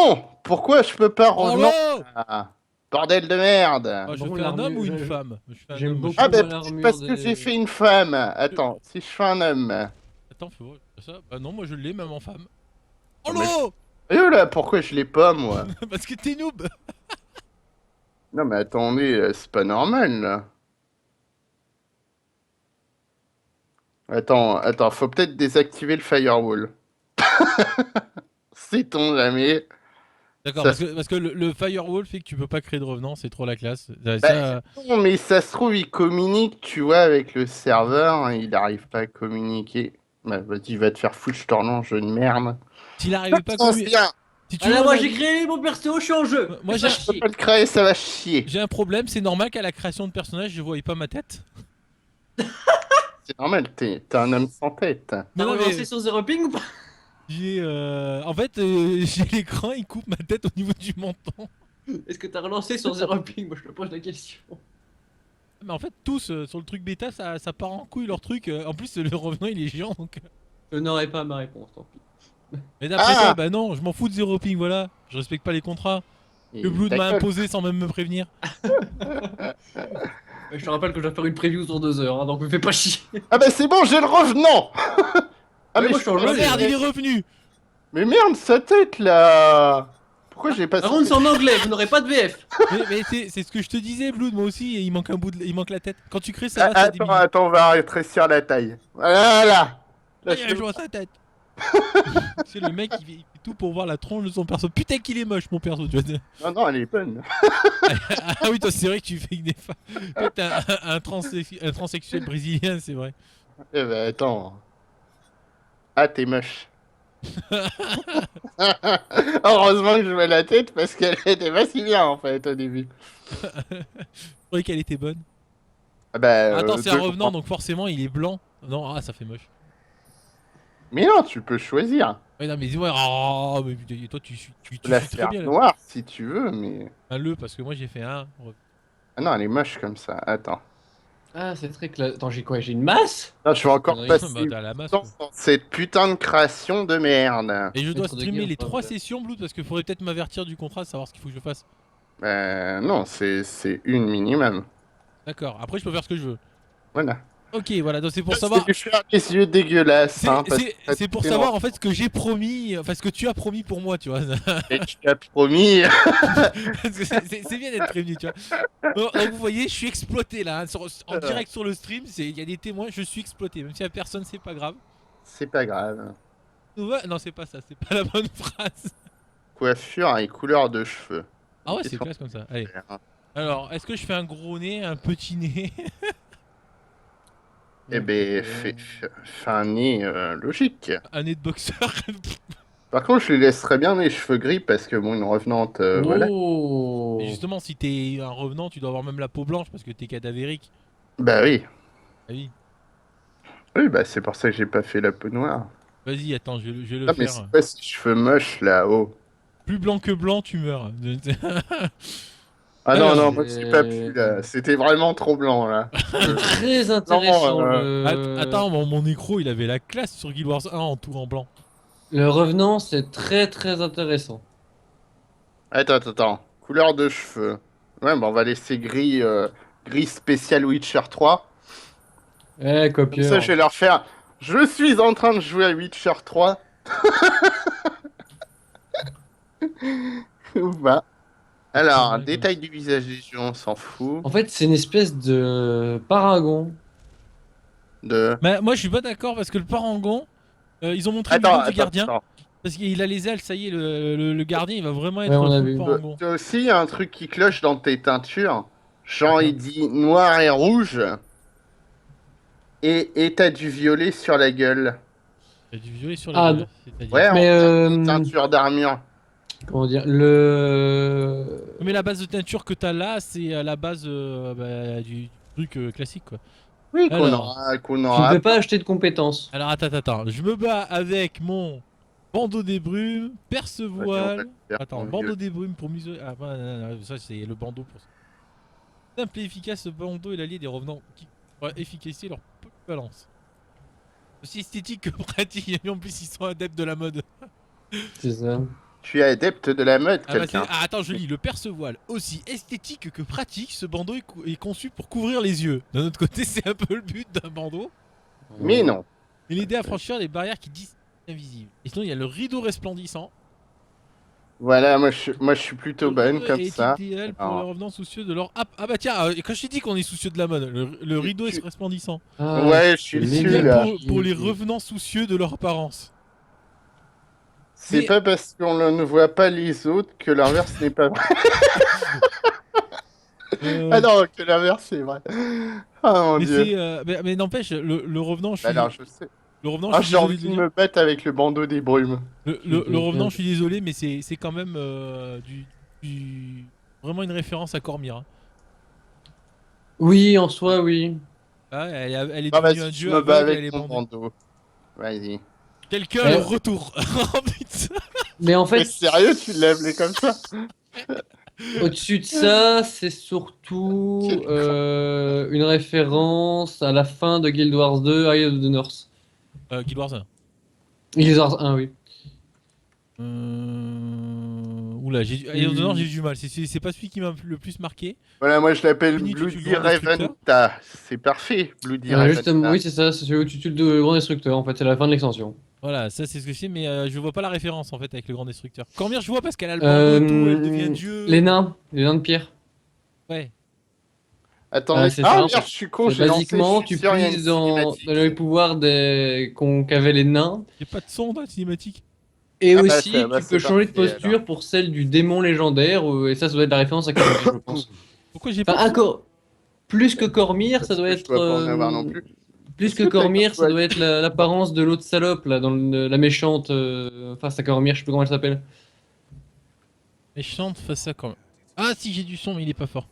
non! Pourquoi je peux pas Oh revenir? là! Ah, bordel de merde! Je Bon, fais un homme ou une l'armure, femme? Je fais un j'aime homme, moi, je beaucoup Ah suis... bah moi peut-être l'armure parce que j'ai des... fait une femme. Attends, si je fais un homme. Attends, fais voir ça. Bah non, moi je l'ai même en femme. Oh Non, mais là! là, pourquoi je l'ai pas moi? Parce que t'es noob! Non mais attendez, c'est pas normal là. Attends, faut peut-être désactiver le firewall. Sait-on jamais? D'accord, Ça... parce que le firewall fait que tu peux pas créer de revenants, c'est trop la classe. Bah, non, mais ça se trouve, il communique, tu vois, avec le serveur, hein, il arrive pas à communiquer. Bah, vas-y, va te faire foutre, je te relance, jeu de merde. s'il arrivait pas à Putain, c'est communiquer... bien! Si tu veux Voilà, mon moi j'ai avis, créé mon perso, je suis en jeu. moi Fais j'ai pas un... Je peux chier. pas le créer, ça va chier. j'ai un problème, c'est normal qu'à la création de personnage, je voyais pas ma tête. C'est normal, t'es un homme sans tête. Mais T'as non, relancé mais sur Zero Ping ou pas? j'ai... En fait, j'ai l'écran, il coupe ma tête au niveau du menton. Est-ce que t'as relancé sur Zero Ping? Moi je te pose la question. Mais en fait, tous sur le truc bêta, ça part en couille leur truc. En plus, le revenant il est géant donc. Je n'aurai pas ma réponse, tant pis. Mais d'après Ah! toi, bah non, je m'en fous de zéro ping, voilà. Je respecte pas les contrats. Le Et Blood ta m'a gueule. imposé sans même me prévenir. Je te rappelle que je dois faire une preview sur 2 heures, hein, donc me fais pas chier. Ah bah c'est bon, j'ai le revenant! Ah Ouais, mais moi, je suis en Oh jeu, merde, il j'ai- est revenu! Mais merde, sa tête là! Pourquoi j'ai pas... Par contre, c'est en anglais, vous n'aurez pas de VF. Mais c'est ce que je te disais, Blood, moi aussi, il manque un bout il manque la tête. Quand tu crées ça Ah, va, c'est attends, débile. attends, on va rétrécir la taille. Voilà! Là, Aïe, c'est je vois sa tête! C'est le mec, il fait tout pour voir la tronche de son perso. Putain qu'il est moche, mon perso, tu vois. Non, non, elle est bonne. Ah oui, toi, c'est vrai que tu fais que des femmes. Toi, t'es un transsexuel brésilien, c'est vrai. Eh ben, attends. Ah, t'es moche. Heureusement que je mets la tête parce qu'elle était pas si bien en fait au début. Je croyais qu'elle était bonne. Ah bah, Attends, c'est un deux revenant, points. donc forcément il est blanc. Non, ah, ça fait moche. Mais non, tu peux choisir. Ouais, non, mais ouais, oh, mais putain, toi Tu peux tu la suis très faire bien là. noire si tu veux, mais... Parce que moi j'ai fait un. Ah non, elle est moche comme ça. Attends. Ah, c'est très classe. Attends, j'ai quoi? J'ai une masse? Non, je vais encore Connerie. passer Bah, du t'as la masse temps quoi. dans cette putain de création de merde. Et je dois Maître de streamer guerre, les pas 3 vrai. sessions, Blood, parce qu'il faudrait peut-être m'avertir du contrat, savoir ce qu'il faut que je fasse. Non, c'est une minimum. D'accord, après je peux faire ce que je veux. Voilà. Ok, voilà, donc c'est pour C'est savoir. lui faire les yeux dégueulasses, hein, parce que ça te C'est pour fait savoir en fait ce que j'ai promis, enfin ce que tu as promis pour moi, tu vois. Et tu as promis. Parce que c'est bien d'être prévenu, tu vois. Donc, vous voyez, je suis exploité là, hein, en direct sur le stream, il y a des témoins, je suis exploité. Même si la personne, c'est pas grave. C'est pas grave. Ouais, non, c'est pas ça, c'est pas la bonne phrase. Coiffure et couleur de cheveux. Ah ouais, Ils c'est sont classe comme ça. Allez. verts. Alors, est-ce que je fais un gros nez, un petit nez? Eh ben, fais un nez logique. Un nez de boxeur? Par contre, je lui laisserais bien les cheveux gris parce que bon, une revenante, voilà. Oh. Et justement, si t'es un revenant, tu dois avoir même la peau blanche parce que t'es cadavérique. Bah oui. Ah oui. Oui, bah c'est pour ça que j'ai pas fait la peau noire. Vas-y, attends, je vais le Ah, mais c'est faire. pas ces cheveux moches là-haut. Plus blanc que blanc, tu meurs. Ah non, Alors, non, moi j'ai pas pu là. C'était vraiment trop blanc là. C'est très intéressant Non, Attends, mon écro, il avait la classe sur Guild Wars 1 en tout en blanc. le revenant, c'est très très intéressant. Attends. Couleur de cheveux. Ouais, bah on va laisser gris, gris spécial Witcher 3. Eh, Comme ça, je copieur. vais leur faire. Je suis en train de jouer à Witcher 3. Ou pas. Alors, Ouais, détail du visage des gens, on s'en fout. En fait, c'est une espèce de paragon. De. Mais moi, je suis pas d'accord parce que le parangon, ils ont montré une vidéo du gardien. Attends. Parce qu'il a les ailes, ça y est, le gardien, il va vraiment Ouais, être on a full vu. parangon. Tu as aussi un truc qui cloche dans tes teintures. Genre, il dit noir et rouge. Et t'as du violet sur la gueule. Il y a du violet sur la Ah, gueule, c'est-à-dire. Ouais, en mais teinture d'armure. comment dire, le. Mais la base de teinture que t'as là, c'est à la base du truc classique, quoi. Oui, Alors, qu'on Tu ne aura. peux pas acheter de compétences. alors attends. Je me bats avec mon bandeau des brumes, perce-voile. Attends, bandeau des brumes pour museler. Ah, non, ça c'est le bandeau pour ça. Simple et efficace, ce bandeau est l'allié des revenants qui pourra efficacier leur polyvalence. Aussi esthétique que pratique, et en plus ils sont adeptes de la mode. C'est ça. Tu es adepte de la mode, Ah, bah, quelqu'un. ah, attends, je lis. Le perce-voile, aussi esthétique que pratique, ce bandeau est conçu pour couvrir les yeux. D'un autre côté, c'est un peu le but d'un bandeau. Mais non. Et l'aider à franchir les barrières qui disent invisibles. Et sinon, il y a le rideau resplendissant. Voilà, moi je suis plutôt Le bonne rideau comme est ça. idéal pour Alors, les revenants soucieux de leur... Ah bah tiens, quand je t'ai dit qu'on est soucieux de la mode, le rideau est resplendissant. Ah, Ouais, je suis c'est dessus, Idéal là. pour les revenants soucieux de leur apparence. c'est Mais- pas parce qu'on ne voit pas les autres que l'inverse n'est pas vrai. Ah non, que l'inverse c'est vrai. Ah mon mais dieu. c'est... mais n'empêche, le revenant, je Bah suis... alors, je sais. Le revenant, Ah, je suis j'ai désolé envie de de le me dire. battre avec le bandeau des brumes. Le revenant, je suis désolé, mais c'est quand même vraiment une référence à Cormyr. Hein. Oui, en soi, oui. Ah, elle est Ah, devenue un vas-y, je dieu me bats aveugle, elle avec est mon bandée. bandeau. Vas-y. Quelqu'un Eh. le retour. Oh putain. Mais en Mais fait, sérieux, tu l'aimes les comme ça? au-dessus de ça, c'est surtout Quel con. une référence à la fin de Guild Wars 2, Eye of the North. Guild Wars 1. Guild Wars 1, oui. Oula, Eye of the North, j'ai eu du mal. C'est pas celui qui m'a le plus marqué. Voilà, moi je l'appelle Fini, tu tues Bloody le grand destructeur. Reventa. C'est parfait, Bloody Justement, Reventa. oui, c'est ça, c'est celui où tu tues le grand destructeur, en fait, c'est la fin de l'extension. Voilà, ça c'est ce que c'est, mais je vois pas la référence en fait avec le grand destructeur. Cormyr, je vois parce qu'elle a le bandeau et tout, elle devient dieu. Les nains de pierre. Ouais. Attendez, c'est ah ça, en merde, fait. je suis con, C'est j'ai lancé, basiquement, je suis tu sûr, il y a une puises dans cinématique. les pouvoirs qu'avaient les nains. Y'a pas de son dans la cinématique. Et Ah bah, aussi, bah, tu c'est peux changer de parfait, posture alors. pour celle du démon légendaire, et ça doit être la référence à Cormyr, je pense. Pourquoi j'ai Enfin, pas de son plus que Cormyr, Parce ça doit que être. je dois pas en avoir non plus. Plus Est-ce que que t'as Cormyr, ça quoi doit être l'apparence de l'autre salope, là, dans la méchante face à Cormyr, je sais plus comment elle s'appelle. méchante face à Cormyr. Ah si, j'ai du son, mais il est pas fort.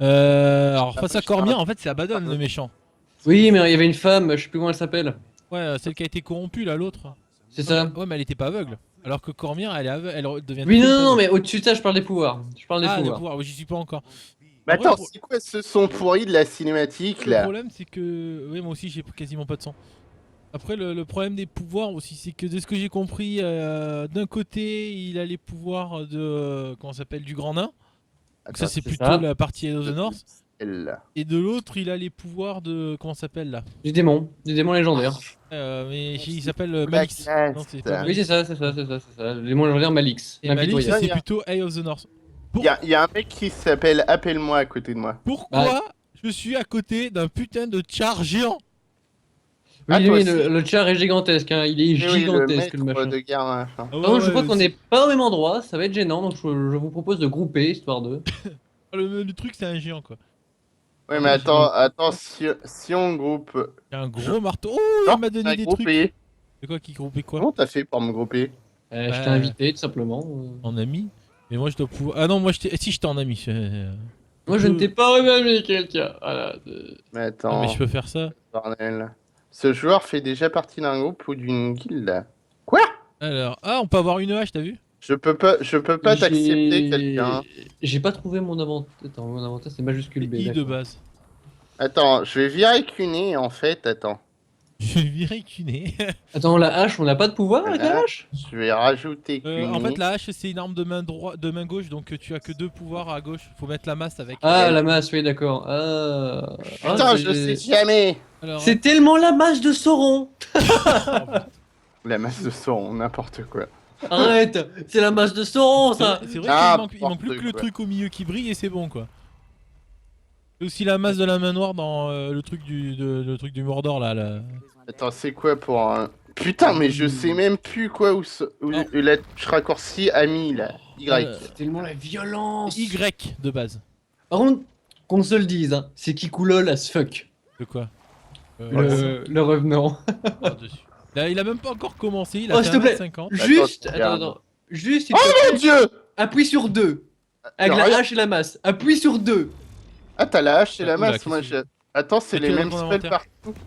Alors face à Cormyr, en fait, c'est Abaddon le méchant. Oui, mais il y avait une femme, je sais plus comment elle s'appelle. Ouais, celle qui a été corrompue là, l'autre. C'est ça. Ouais, mais elle était pas aveugle. Alors que Cormyr, elle est aveugle, elle devient. Oui, très non, aveugle. mais au-dessus de ça, je parle des pouvoirs. Je parle des Ah, de pouvoirs. pouvoir, ouais, j'y suis pas encore. Mais En vrai, attends, c'est quoi ce son pourri de la cinématique le là? problème, c'est que. Oui, moi aussi, j'ai quasiment pas de son. Après, le problème des pouvoirs aussi, c'est que de ce que j'ai compris, d'un côté, il a les pouvoirs de. Comment ça s'appelle? Du grand nain. Donc Attends, ça, c'est c'est plutôt ça. la partie Head of the North. celle-là. Et de l'autre, il a les pouvoirs de. Comment ça s'appelle là? Du démon légendaire. Mais il s'appelle Black Malix. Knight. Non, c'est pas Oui, Malix. c'est ça. Le démon légendaire Malix. Et Malix, L'impitoyable. c'est plutôt Eye of the North. Il y a un mec qui s'appelle Appelle-moi à côté de moi. Pourquoi je suis à côté d'un putain de char géant? Oui, Ah, toi oui, aussi. le char est gigantesque, hein. Il est Eh oui, gigantesque, le maître machin. de guerre, machin. Ah ouais, Par contre, je ouais, crois qu'on c'est- n'est pas au même endroit, ça va être gênant, donc je vous propose de grouper, histoire de. Le truc, c'est un géant quoi. Ouais, mais attends, si on groupe. Il y a un gros marteau. Oh, Non, il m'a donné t'as des trucs. groupé. C'est quoi qui groupait quoi? Comment t'as fait pour me grouper? Je t'ai invité, tout simplement. En ami? Mais moi je dois pouvoir. Ah non, moi je t'ai. Si, j'étais en ami. Moi, je ne t'ai pas remis quelqu'un. Voilà. Mais Ah, attends, mais je peux faire ça. bordel. Ce joueur fait déjà partie d'un groupe ou d'une guilde. Quoi? Alors, ah, on peut avoir une hache, t'as vu? Je peux pas t'accepter quelqu'un. J'ai pas trouvé mon inventaire. Attends, mon inventaire, c'est majuscule B. I de d'accord. base. Attends, je vais virer qu'une en fait, attends. Je vais virer cuné. Attends, la hache, on n'a pas de pouvoir avec la Voilà. hache? Je vais rajouter qu'une. En fait, la hache c'est une arme de main de main gauche, donc tu as que 2 pouvoirs à gauche. Faut mettre la masse avec. Ah, la masse, oui, d'accord. Ah. Putain, je sais jamais. Alors, C'est tellement la masse de Sauron! La masse de son, n'importe quoi. Arrête! C'est la masse de Sauron, ça! c'est vrai Ah, qu'il manque plus que le quoi. truc au milieu qui brille et c'est bon quoi. Et aussi la masse de la main noire dans le truc du Mordor là. Attends, c'est quoi pour un. Putain, mais je sais même plus quoi où Non. la touche raccourci ami là. Y. C'est tellement la violence! Y de base. Par contre, qu'on se le dise, hein, c'est Kikoulol as fuck. De quoi? Le revenant. Dessus. Là, il a même pas encore commencé, il a Oh, fait s'il te plaît. 1m50. Juste, regarde. attends. Juste, s'il Oh te plaît, mon dieu! appuie sur 2. Avec Alors, la hache et la masse. Appuie sur 2. Ah, t'as la hache et la Oula, masse, moi qu'est-ce j'ai. Attends, c'est Qu'est-ce les qu'il y a mêmes dans ton spells inventaire partout.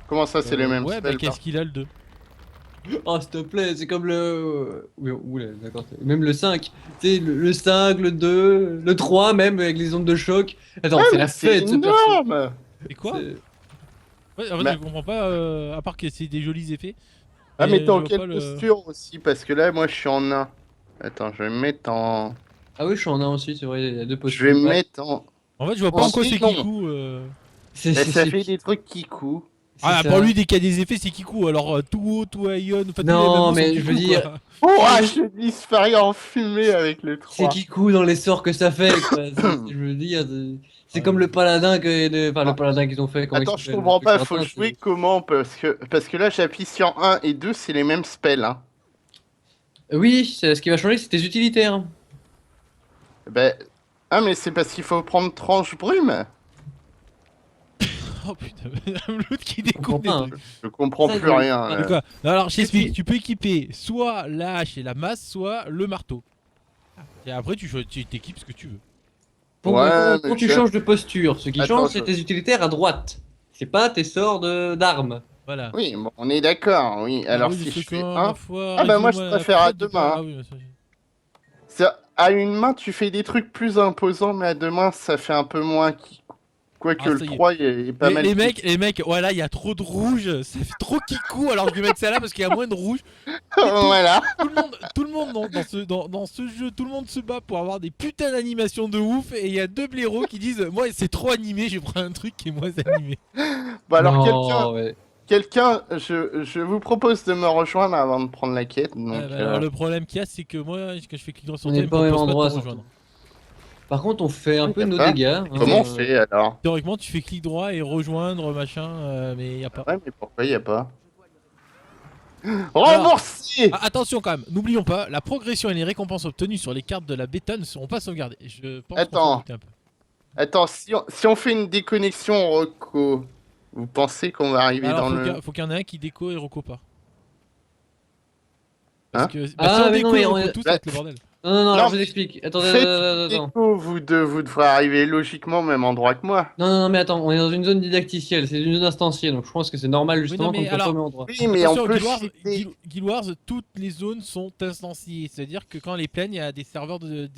Comment ça, c'est les mêmes Ouais, bah spells qu'est-ce partout? qu'il a le 2? Oh, s'il te plaît, c'est comme le. Oui, oula, d'accord. Même le 5. Tu sais, le 5, le 2, le 3 même, avec les ondes de choc. Attends, Ouais, c'est mais la fête, ce perso. Et quoi? C'est- Ouais, en fait, Bah. je comprends pas, à part que c'est des jolis effets. Ah, mais je dans vois quelle pas le- posture aussi? Parce que là, moi, je suis en 1. Attends, je vais me mettre en... Ah oui, je suis en un aussi, c'est vrai, il y a deux Je vais postures. me Ouais. mettre en... En fait, je vois pas En en quoi c'est Kinon. Kikou. C'est Ben, c'est- ça c'est- fait des trucs qui coupent. c'est Ah, pour ça. lui, dès qu'il y a des effets, c'est Kikou. Alors, tout haut, tout Ion, enfin, tous les Non, MMO sont mais je veux Kikou, dire, quoi. Oh, ah, je disparais en fumée avec le c'est 3. Kikou dans les sorts que ça fait, quoi. Je veux dire, c'est comme Ouais. le paladin enfin le Ah, paladin qu'ils ont fait, comment il attends, je s'appelle, le comprends truc pas, faut lointain, jouer comment? Parce que là, j'appuie sur 1 et 2, c'est les mêmes spells. Hein. Oui, ce qui va changer, c'est tes utilitaires. Ben... Ah, mais c'est parce qu'il faut prendre tranche brume. Oh putain, l'autre qui Je comprends découvre des pas, hein. trucs. Je comprends Ça, plus non, rien. mais- De Là. quoi? Non, alors, je Qu'est-ce t'explique. qui- Tu peux équiper soit la hache et la masse, soit le marteau. Et après, tu t'équipes ce que tu veux. Ouais, mais Quand tu je... changes de posture, ce qui Attends, change, c'est tes utilitaires à droite. C'est pas tes sorts d'armes. Voilà. Oui, bon, on est d'accord, oui. Ah Alors oui, si je je sais fais quand, ma 1... foi, Ah bah moi, je résume-moi la préfère à fête de deux pas. mains. Ah oui, mais ça, À une main, tu fais des trucs plus imposants, mais à deux mains, ça fait un peu moins... Quoique Ah, le ça y est. 3 est pas mal. Les mecs, voilà, il y a trop de rouge, ça fait trop Kikou, alors je vais mettre ça là parce qu'il y a moins de rouge. Et Voilà. tout le monde dans ce jeu, tout le monde se bat pour avoir des putains d'animations de ouf. Et il y a deux blaireaux qui disent, moi c'est trop animé, je prends un truc qui est moins animé. Bon alors Non, ouais. je vous propose de me rejoindre avant de prendre la quête. Donc, Alors le problème qu'il y a, c'est que moi, quand je fais clic droit sur On toi, n'est il me pas au même propose pas de endroit, te surtout. rejoindre. Par contre, on fait un peu y a nos pas. dégâts. Hein, comment on fait alors? Théoriquement, tu fais clic droit et rejoindre, machin, mais il y a pas. Ouais, mais pourquoi y a pas? Remboursé. Ah, attention quand même, n'oublions pas, la progression et les récompenses obtenues sur les cartes de la bêta ne seront pas sauvegardées. Je pense qu'on s'en Attends. doutait un peu. Attends, si on fait une déconnexion Rocco, vous pensez qu'on va arriver Alors dans faut qu'il y en ait un qui déco et reco pas. Parce Hein que si Ah, on mais déco non, mais et reco on est- tous, ça va être le bordel. Non, alors Non, je vous mais explique. Attendez, Faites attends. déco, vous deux, vous devrez arriver logiquement au même endroit que moi. Non, mais attends, on est dans une zone didacticielle, c'est une zone instancielle, donc je pense que c'est normal Oui, justement non, qu'on ne mais soit pas au alors, même endroit. Oui, mais on attention, peut Guild cheater. Guild Wars, toutes les zones sont instanciées. C'est-à-dire que quand les plaines, il y a des serveurs de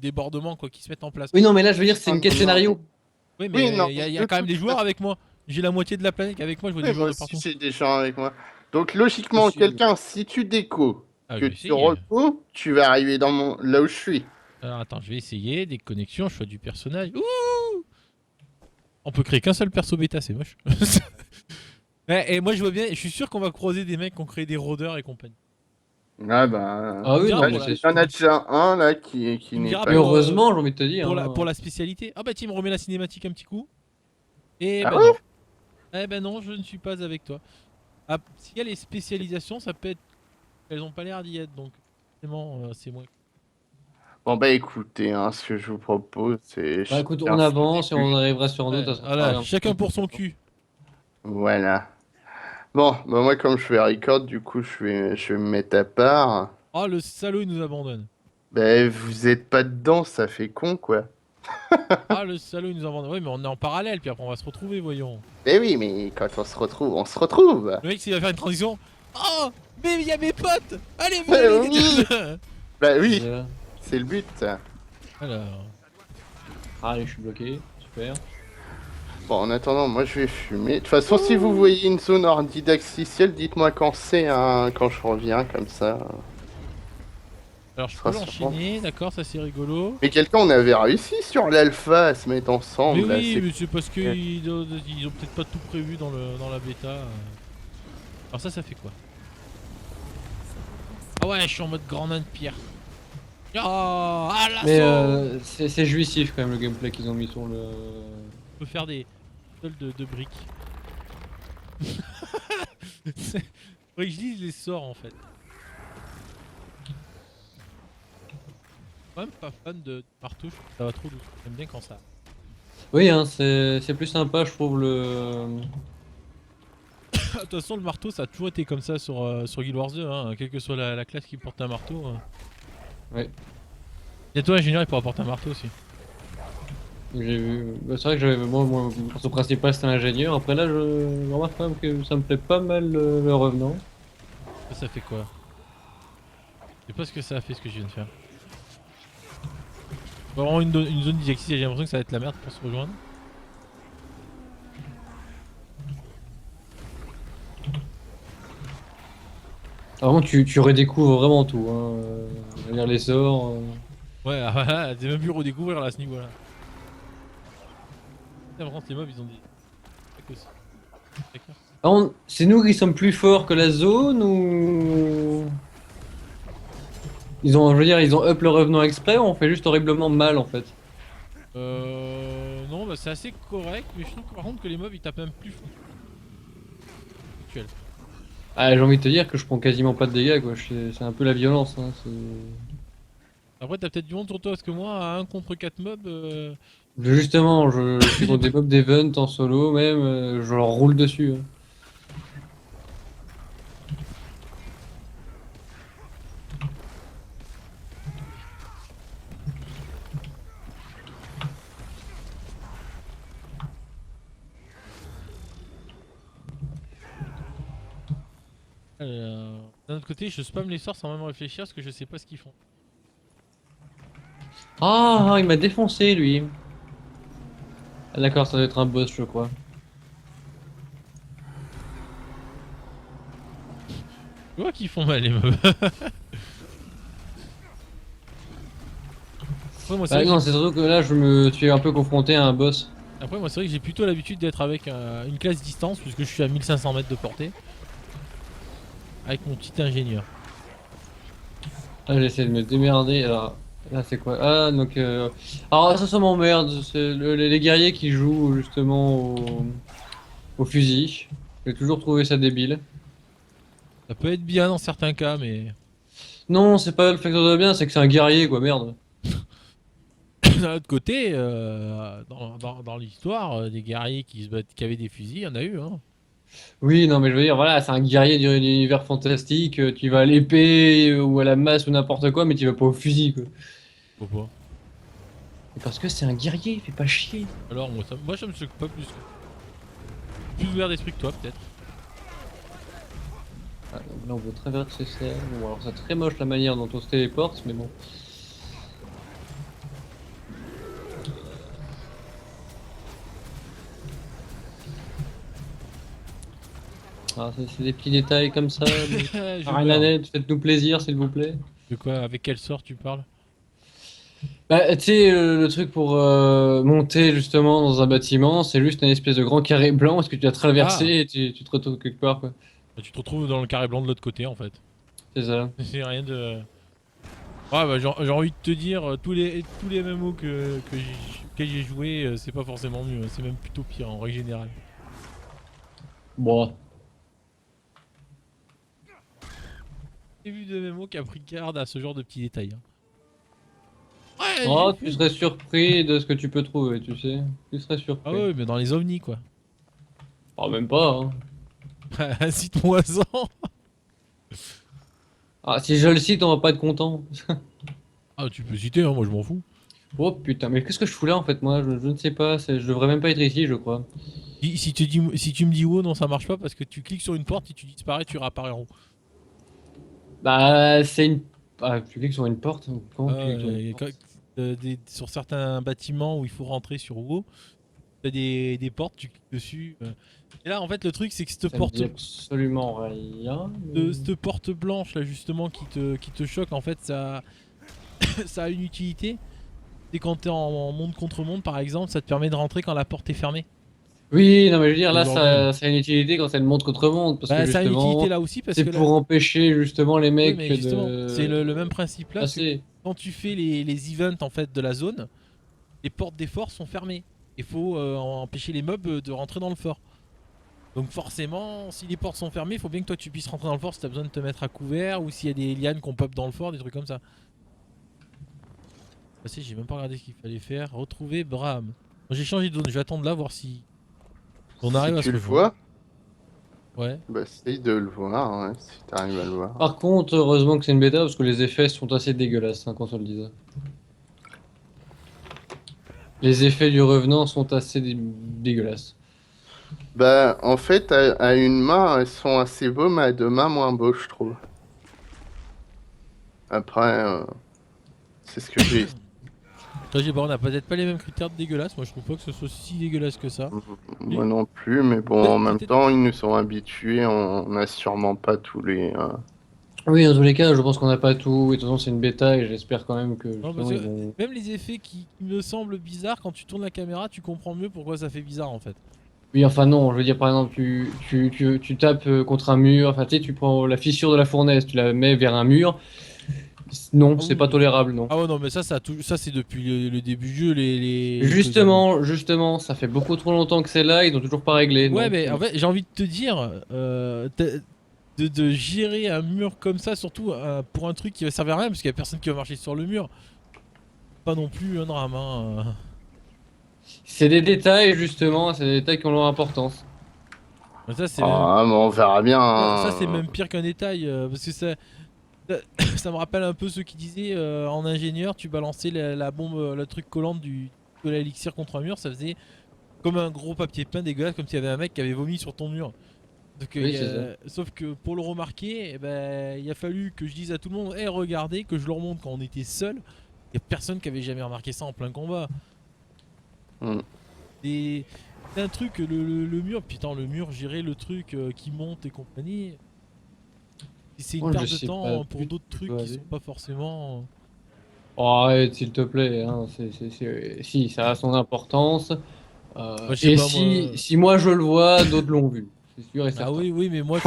débordement quoi, qui se mettent en place. Oui, non, mais là je veux dire, c'est Ah, une quête non. scénario. Oui, Oui, mais non, il y a, mais il y a de quand même toute des joueurs façon- avec moi. J'ai la moitié de la planète avec moi, je vois des Oui, joueurs moi de aussi, partout. j'ai des gens avec moi. Donc, logiquement, Monsieur. quelqu'un, si tu déco, Ah, je que vais tu essayer. reco, tu vas arriver dans là où je suis. Alors attends, je vais essayer. Des connexions, choix du personnage. Ouh, on peut créer qu'un seul perso bêta, c'est moche. Ouais, et moi je vois bien, je suis sûr qu'on va croiser des mecs qui ont créé des rôdeurs et compagnie. Ah bah... Ah oui, Bien, non, pour mais la- c'est Il y en a déjà un là qui Tu me n'est diras pas... Mais pour, heureusement, j'ai envie de te dire. hein. pour la spécialité. Ah bah tiens, il me remet la cinématique un petit coup. Et Ah bah ouais non. Eh ben non, je ne suis pas avec toi. Ah, s'il y a les spécialisations, ça peut être... Elles ont pas l'air d'y être, donc forcément, c'est moins... Bon bah écoutez, hein, ce que je vous propose, c'est... Bah écoute, on avance et on arrivera sur un Ouais, autre. ça sera voilà, pas grave. chacun pour son cul. Voilà. Bon, bah moi comme je fais record, du coup je vais me mettre à part. Oh, le salaud, il nous abandonne. Bah vous êtes pas dedans, ça fait con quoi. Ah, le salaud, il nous abandonne. Oui, mais on est en parallèle, puis après, on va se retrouver, voyons. Mais oui, mais quand on se retrouve, on se retrouve. Le mec, s'il va faire une transition... Oh, mais il y a mes potes. Allez, Ouais, venez. Bah oui, Déjà. c'est le but. Alors... Ah, allez, je suis bloqué. Super. Bon, en attendant, moi je vais fumer. De toute façon, si vous voyez une zone hors didacticielle, dites-moi quand c'est, hein, quand je reviens, comme ça. Alors, je Ça peux sera l'enchaîner, d'accord, ça c'est rigolo. Mais quelqu'un, on avait réussi sur l'alpha à se mettre ensemble. Mais là, oui, c'est- mais c'est parce qu'ils ont peut-être pas tout prévu dans la bêta. Alors ça fait quoi? Ah ouais, je suis en mode grand nain de pierre. Oh, ah Mais l'assaut. c'est jouissif quand même le gameplay qu'ils ont mis sur le. On peut faire des sols de briques. Faudrait que je lise les sorts en fait. Quand même pas fan de marteau, je trouve que ça va trop douce. J'aime bien quand ça. Oui, hein, c'est plus sympa, je trouve le. De toute façon, le marteau ça a toujours été comme ça sur Guild Wars 2, hein, quelle que soit la classe qui porte un marteau. Ouais. Et toi, ingénieur, il pourra porter un marteau aussi. J'ai vu. Bah, c'est vrai que j'avais mon perso principal c'était un ingénieur. Après là, je remarque quand même que ça me plaît pas mal le revenant. Ça fait quoi? Je sais pas ce que ça a fait ce que je viens de faire. Vraiment une zone didactique, j'ai l'impression que ça va être la merde pour se rejoindre. Vraiment, tu redécouvres vraiment tout. Hein. Lire les sorts. Ouais, ah, voilà, t'es même pu redécouvrir là à ce niveau-là. Par contre, les mobs ils ont des. Tac aussi. D'accord. C'est nous qui sommes plus forts que la zone ou. Je veux dire, ils ont up le revenant exprès ou on fait juste horriblement mal en fait? Non, bah c'est assez correct, mais je trouve par contre que les mobs ils tapent même plus fort. Actuel. Ah, j'ai envie de te dire que je prends quasiment pas de dégâts quoi. C'est un peu la violence. Hein. Après, t'as peut-être du monde sur toi parce que moi, à 1 contre 4 mobs. Justement, je suis contre des mobs d'event en solo même, je leur roule dessus. Hein. D'un autre côté, je spam les sorts sans même réfléchir parce que je sais pas ce qu'ils font. Ah, il m'a défoncé lui. Ah, d'accord, ça doit être un boss, je crois. Tu vois qu'ils font mal les mobs. Après, moi, c'est Bah vrai que non, c'est surtout que là, je me suis un peu confronté à un boss. c'est vrai que j'ai plutôt l'habitude d'être avec une classe distance puisque je suis à 1500 mètres de portée. Avec mon petit ingénieur. Là, j'essaie de me démerder. Alors, là, c'est quoi? Ah, donc. Alors, ça m'emmerde. C'est les guerriers qui jouent justement au fusil. J'ai toujours trouvé ça débile. Ça peut être bien dans certains cas, mais. Non, c'est pas le fait que ça soit bien, c'est que c'est un guerrier, quoi, merde. D'un autre côté, dans l'histoire, des guerriers qui se battent, qui avaient des fusils, il y en a eu, hein. Oui, non, mais je veux dire, voilà, c'est un guerrier de l'univers fantastique. Tu vas à l'épée ou à la masse ou n'importe quoi, mais tu vas pas au fusil, quoi. Pourquoi? Et parce que c'est un guerrier, fais pas chier. Alors, moi, ça me choque pas plus. Plus ouvert d'esprit que toi, peut-être. Ah, donc là, on veut traverser ça. Bon, alors, c'est très moche la manière dont on se téléporte, mais bon. Ah, c'est des petits détails comme ça. Je Rien à meurs. net, faites-nous plaisir, s'il vous plaît. De quoi? Avec quel sort tu parles? Bah, tu sais, le truc pour monter justement dans un bâtiment, c'est juste une espèce de grand carré blanc parce que tu as traversé Ah! et tu te retrouves quelque part, quoi. Bah, tu te retrouves dans le carré blanc de l'autre côté, en fait. C'est ça. C'est rien de. Ouais, bah, j'ai envie de te dire, tous les MMO que j'ai joué, c'est pas forcément mieux, hein. C'est même plutôt pire en règle générale. Bon. J'ai vu de MMO qui a pris garde à ce genre de petits détails, hein. Ouais, Oh, j'ai tu fait. serais surpris de ce que tu peux trouver, tu sais. Tu serais Ah surpris. ouais, mais dans les ovnis, quoi. Oh, même pas, hein. Cite-moi ça. Ah, si je le cite, on va pas être content. Ah, tu peux citer, hein, moi je m'en fous. Oh putain, mais qu'est-ce que je fous là en fait, moi? Je ne sais pas, je devrais même pas être ici, je crois. Si tu me dis oh non, ça marche pas parce que tu cliques sur une porte et tu disparais, tu réapparais en haut. Bah, c'est une. Ah, tu cliques sur une porte? Comment tu cliques sur une porte? Sur certains bâtiments où il faut rentrer sur WoW, t'as des portes, tu cliques dessus. Et là, en fait, le truc, c'est que Ça me dit absolument rien. cette porte blanche là, justement, qui te choque, en fait, ça, ça a une utilité. C'est quand t'es en monde contre monde, par exemple, ça te permet de rentrer quand la porte est fermée. Oui, non, mais je veux dire, là, Aujourd'hui. ça a une utilité quand ça ne montre contre monde, parce que Bah, ça a une utilité justement, là aussi parce c'est que là. pour empêcher justement les Oui, mecs mais justement, c'est de le même principe là. C'est passer. quand tu fais les events en fait de la zone, les portes des forts sont fermées. Il faut empêcher les mobs de rentrer dans le fort. Donc forcément, si les portes sont fermées, il faut bien que toi tu puisses rentrer dans le fort si t'as besoin de te mettre à couvert ou s'il y a des lianes qu'on pop dans le fort, des trucs comme ça. Ah si, j'ai même pas regardé ce qu'il fallait faire. Retrouver Bram. Moi, j'ai changé de zone, je vais attendre là voir si on Si arrive à se tu le rejoindre. vois, Ouais. bah essaye de le voir, hein, si t'arrives à le voir. Par contre, heureusement que c'est une bêta, parce que les effets sont assez dégueulasses, hein, qu'on se le dise. Les effets du revenant sont assez dégueulasses. Bah, en fait, à une main, elles sont assez beaux, mais à deux mains, moins beaux, je trouve. Après, c'est ce que j'ai. Toi, on n'a peut-être pas les mêmes critères de dégueulasse. Moi, je trouve pas que ce soit si dégueulasse que ça. Moi non plus, mais bon, en même temps, ils nous sont habitués, on n'a sûrement pas Oui, dans tous les cas, je pense qu'on n'a pas tout. Et de toute façon, c'est une bêta et j'espère quand même que Non, justement, parce ils que vont. même les effets qui me semblent bizarres, quand tu tournes la caméra, tu comprends mieux pourquoi ça fait bizarre en fait. Oui, enfin non, je veux dire par exemple, tu tapes contre un mur, enfin tu sais, tu prends la fissure de la fournaise, tu la mets vers un mur. Non, Ah c'est oui, pas mais... tolérable, non. Ah ouais, non, mais ça c'est depuis le début du jeu, les causables. Justement, ça fait beaucoup trop longtemps que c'est là, ils ont toujours pas réglé, Ouais, non. mais en fait, j'ai envie de te dire, de gérer un mur comme ça, surtout pour un truc qui va servir à rien, parce qu'il y a personne qui va marcher sur le mur. Pas non plus un drame, hein. C'est des détails, justement, c'est des détails qui ont leur importance. Mais ça, c'est même, Ah, mais on verra bien. ça, c'est Hein. même pire qu'un détail, parce que ça, ça me rappelle un peu ceux qui disaient en ingénieur, tu balançais la bombe, le truc collant de l'élixir contre un mur, ça faisait comme un gros papier peint dégueulasse, comme s'il y avait un mec qui avait vomi sur ton mur. Donc, Oui, c'est ça. sauf que pour le remarquer, eh ben, il a fallu que je dise à tout le monde, hey, regardez, que je leur montre quand on était seul. Il y a personne qui avait jamais remarqué ça en plein combat. Hmm. Et c'est un truc, le mur, putain, le mur, gérer le truc qui monte et compagnie. Et c'est une Moi, je perte de sais pas temps pour du tout d'autres où ça trucs doit qui aller. sont pas forcément. Oh, arrête, s'il te plaît, hein, si, ça a son importance. Moi, je sais Et pas, moi. si moi je le vois, d'autres l'ont vu. C'est sûr et Ah certain. oui, oui, mais moi,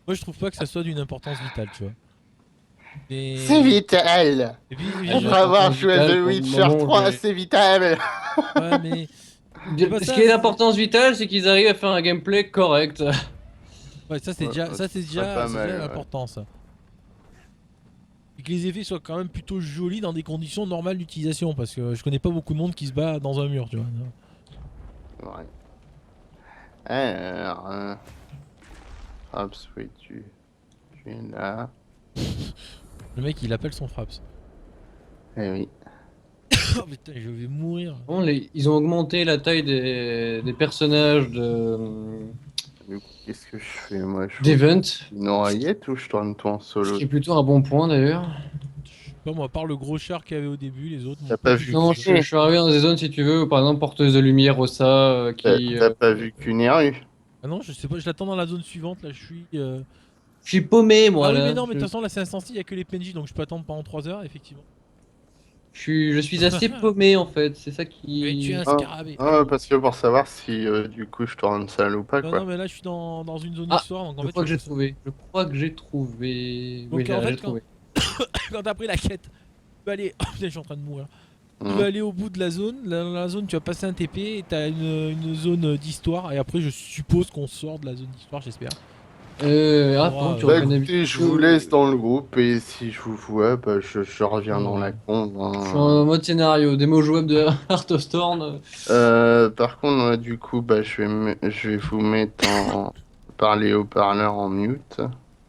je trouve pas que ça soit d'une importance vitale, tu vois. C'est Et, vital. et puis, Une je. Après avoir importance joué à vitale The pour le Witcher moment où 3, j'ai. c'est vital. Ouais, mais. C'est pas Ce ça, qui est d'importance vitale, c'est qu'ils arrivent à faire un gameplay correct. ouais, ça, c'est Ouais, déjà, ça, ce serait pas c'est déjà mal. Ouais. l'important, ça. Et que les effets soient quand même plutôt jolis dans des conditions normales d'utilisation, parce que je connais pas beaucoup de monde qui se bat dans un mur, tu vois. Ouais. Alors, Fraps, oui, tu es là. Le mec, il appelle son Fraps. Eh oui. Oh putain, je vais mourir. Bon, ils ont augmenté la taille des personnages Du coup, qu'est-ce que je fais, moi? Je fous d'Event, une oreillette ou je tourne tout en ce solo? qui est plutôt un bon point d'ailleurs. Je sais pas, moi, à part le gros char qu'il y avait au début, les autres m'ont T'as pas pas plus vu Non, choqué. je suis arrivé dans des zones si tu veux, où, par exemple porteuse de lumière Rossa qui. t'as pas vu qu'une rue? Ah non, je sais pas, je l'attends dans la zone suivante, là, je suis. Je suis paumé Ah moi oui, mais là. non, mais de toute façon, là, c'est insensible, il y a que les PNJ, donc je peux attendre pendant 3 heures, effectivement. Je suis assez paumé en fait, c'est ça Mais tu es qui. un Ah, scarabée. ah, parce que pour savoir si du coup je tourne seul ou pas, Non, non, quoi. mais là, je suis dans une zone Ah, histoire, donc en je fait, crois je que suis j'ai tout seul. trouvé. Je crois que j'ai trouvé. Oui, Donc en là, fait, j'ai trouvé. quand t'as pris la quête, tu vas aller. Oh putain, je suis en train de mourir. Tu Hmm. vas aller au bout de la zone. Dans la zone, tu vas passer un TP et t'as une zone d'histoire. Et après, je suppose qu'on sort de la zone d'histoire, j'espère. Ah, Aura, pendant que tu Bah reprends écoutez, je vous laisse navigation. dans le groupe et si je vous vois, bah, je reviens dans la ouais. combe. Je suis en Hein. mode scénario, démo jouable de Heart of Storm. Par contre, du coup, bah, je vais vous mettre en parler haut-parleur en mute.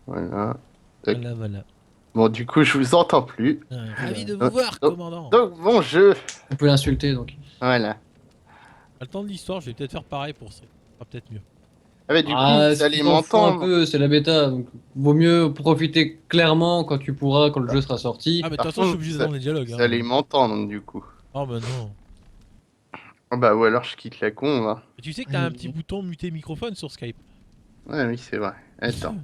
Voilà. Tac. Voilà, voilà. Bon, du coup, je vous entends plus. Ravi de vous Donc, voir, donc, commandant. donc, bon jeu. On peut l'insulter donc. Voilà. À le temps de l'histoire, je vais peut-être faire pareil pour ça. Ça sera peut-être mieux. Ah bah, du coup, Ah, vous ce allez qui s'en fout un m'entendre. peu, c'est la bêta. Donc, vaut mieux profiter clairement quand tu pourras, quand le Bah, jeu sera sorti. Ah, mais de toute par façon, je suis contre, obligé d'attendre les dialogues. vous allez Hein. m'entendre, du coup. Oh, bah non. Ah bah, ou alors je quitte la con, va. Et tu sais que t'as un petit Il bouton muter microphone sur Skype. Ouais, oui, c'est vrai. Attends.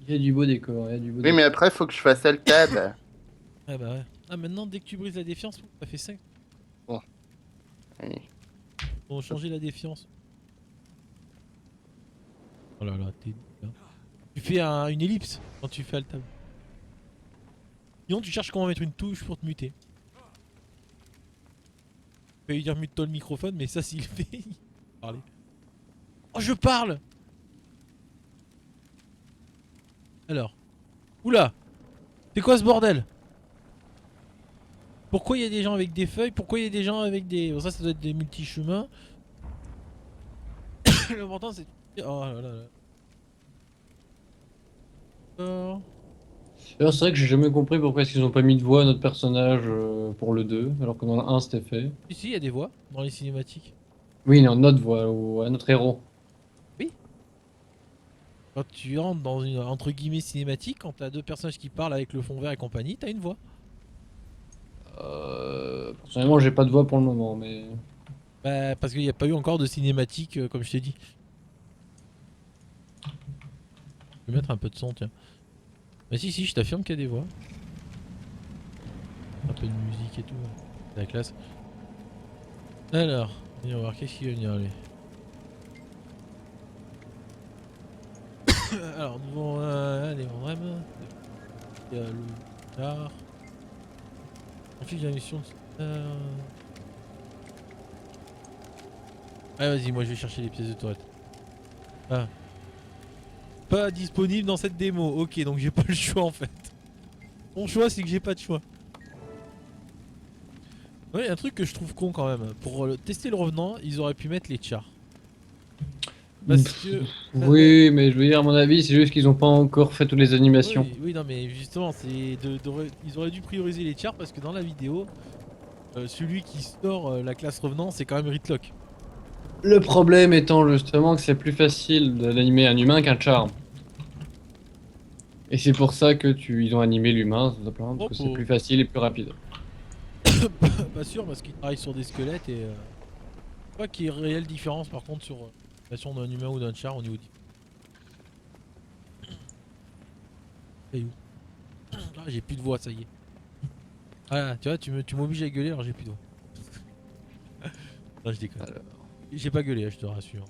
y a du beau décor, il y a du beau Oui, mais décor. après, faut que je fasse alt tab. Ah, bah ouais. Ah, maintenant, dès que tu brises la défiance, ça fait 5. Bon, allez. Faut changer la défiance. Oh là là, t'es. Là. Tu fais une ellipse quand tu fais alt tab. Sinon, tu cherches comment mettre une touche pour te muter. Je vais lui dire mute-toi le microphone, mais ça, s'il fait. il va parler. Oh, je parle! Alors. Oula! C'est quoi ce bordel? Pourquoi il y a des gens avec des feuilles? Pourquoi il y a des gens avec des. Bon, ça doit être des multi-chemins. L'important, c'est. Oh là là là. Alors. Alors, c'est vrai que j'ai jamais compris pourquoi est-ce qu'ils ont pas mis de voix à notre personnage pour le 2, alors que dans le 1 c'était fait. Ici, il y a des voix dans les cinématiques. Oui, non, notre voix, ou à notre héros. Oui. Quand tu rentres dans une entre guillemets cinématique, quand t'as deux personnages qui parlent avec le fond vert et compagnie, t'as une voix. Personnellement, j'ai pas de voix pour le moment, mais. Bah, parce qu'il n'y a pas eu encore de cinématique, comme je t'ai dit. Je vais mettre un peu de son, tiens. Bah si, je t'affirme qu'il y a des voix. Un peu de musique et tout. C'est la classe. Alors, on va voir qu'est-ce qu'il va venir aller. Alors, nous allons aller en Rem. Il y a le tard. Ensuite, il y a la mission. Ah, vas-y, moi je vais chercher les pièces de toilette. Ah. Pas disponible dans cette démo. Ok, donc j'ai pas le choix en fait. Mon choix, c'est que j'ai pas de choix. Ouais, un truc que je trouve con quand même. Pour tester le revenant, ils auraient pu mettre les chars. Parce que. Oui, mais je veux dire, à mon avis, c'est juste qu'ils ont pas encore fait toutes les animations. Oui, non, mais justement, ils auraient dû prioriser les chars parce que dans la vidéo, celui qui sort la classe revenant, c'est quand même Ritlock. Le problème étant justement que c'est plus facile d'animer un humain qu'un charme. Et c'est pour ça que ils ont animé l'humain, tout simplement, parce que c'est plus facile et plus rapide. Pas sûr, parce qu'ils travaillent sur des squelettes et. Je crois qu'il y a une réelle différence par contre sur l'animation d'un humain ou d'un char au niveau du. Et où ah, j'ai plus de voix, ça y est. Ah, tu vois, tu m'obliges à gueuler alors j'ai plus de voix. Non, je déconne. J'ai pas gueulé, je te rassure.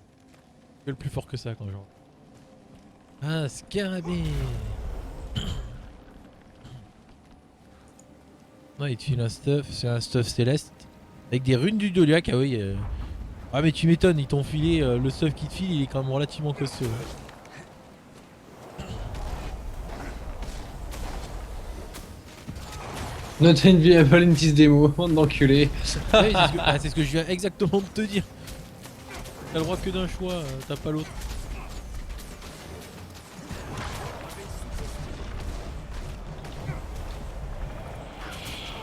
Je gueule plus fort que ça quand genre. Ah, scarabée. Non, il te file un stuff, c'est un stuff céleste. Avec des runes du Doliac, ah oui. Ah, mais tu m'étonnes, ils t'ont filé le stuff qui te file, il est quand même relativement costaud. Note une vie à Valentis démo, bande d'enculé. Oui, c'est ce que je viens exactement de te dire. T'as le droit que d'un choix, t'as pas l'autre.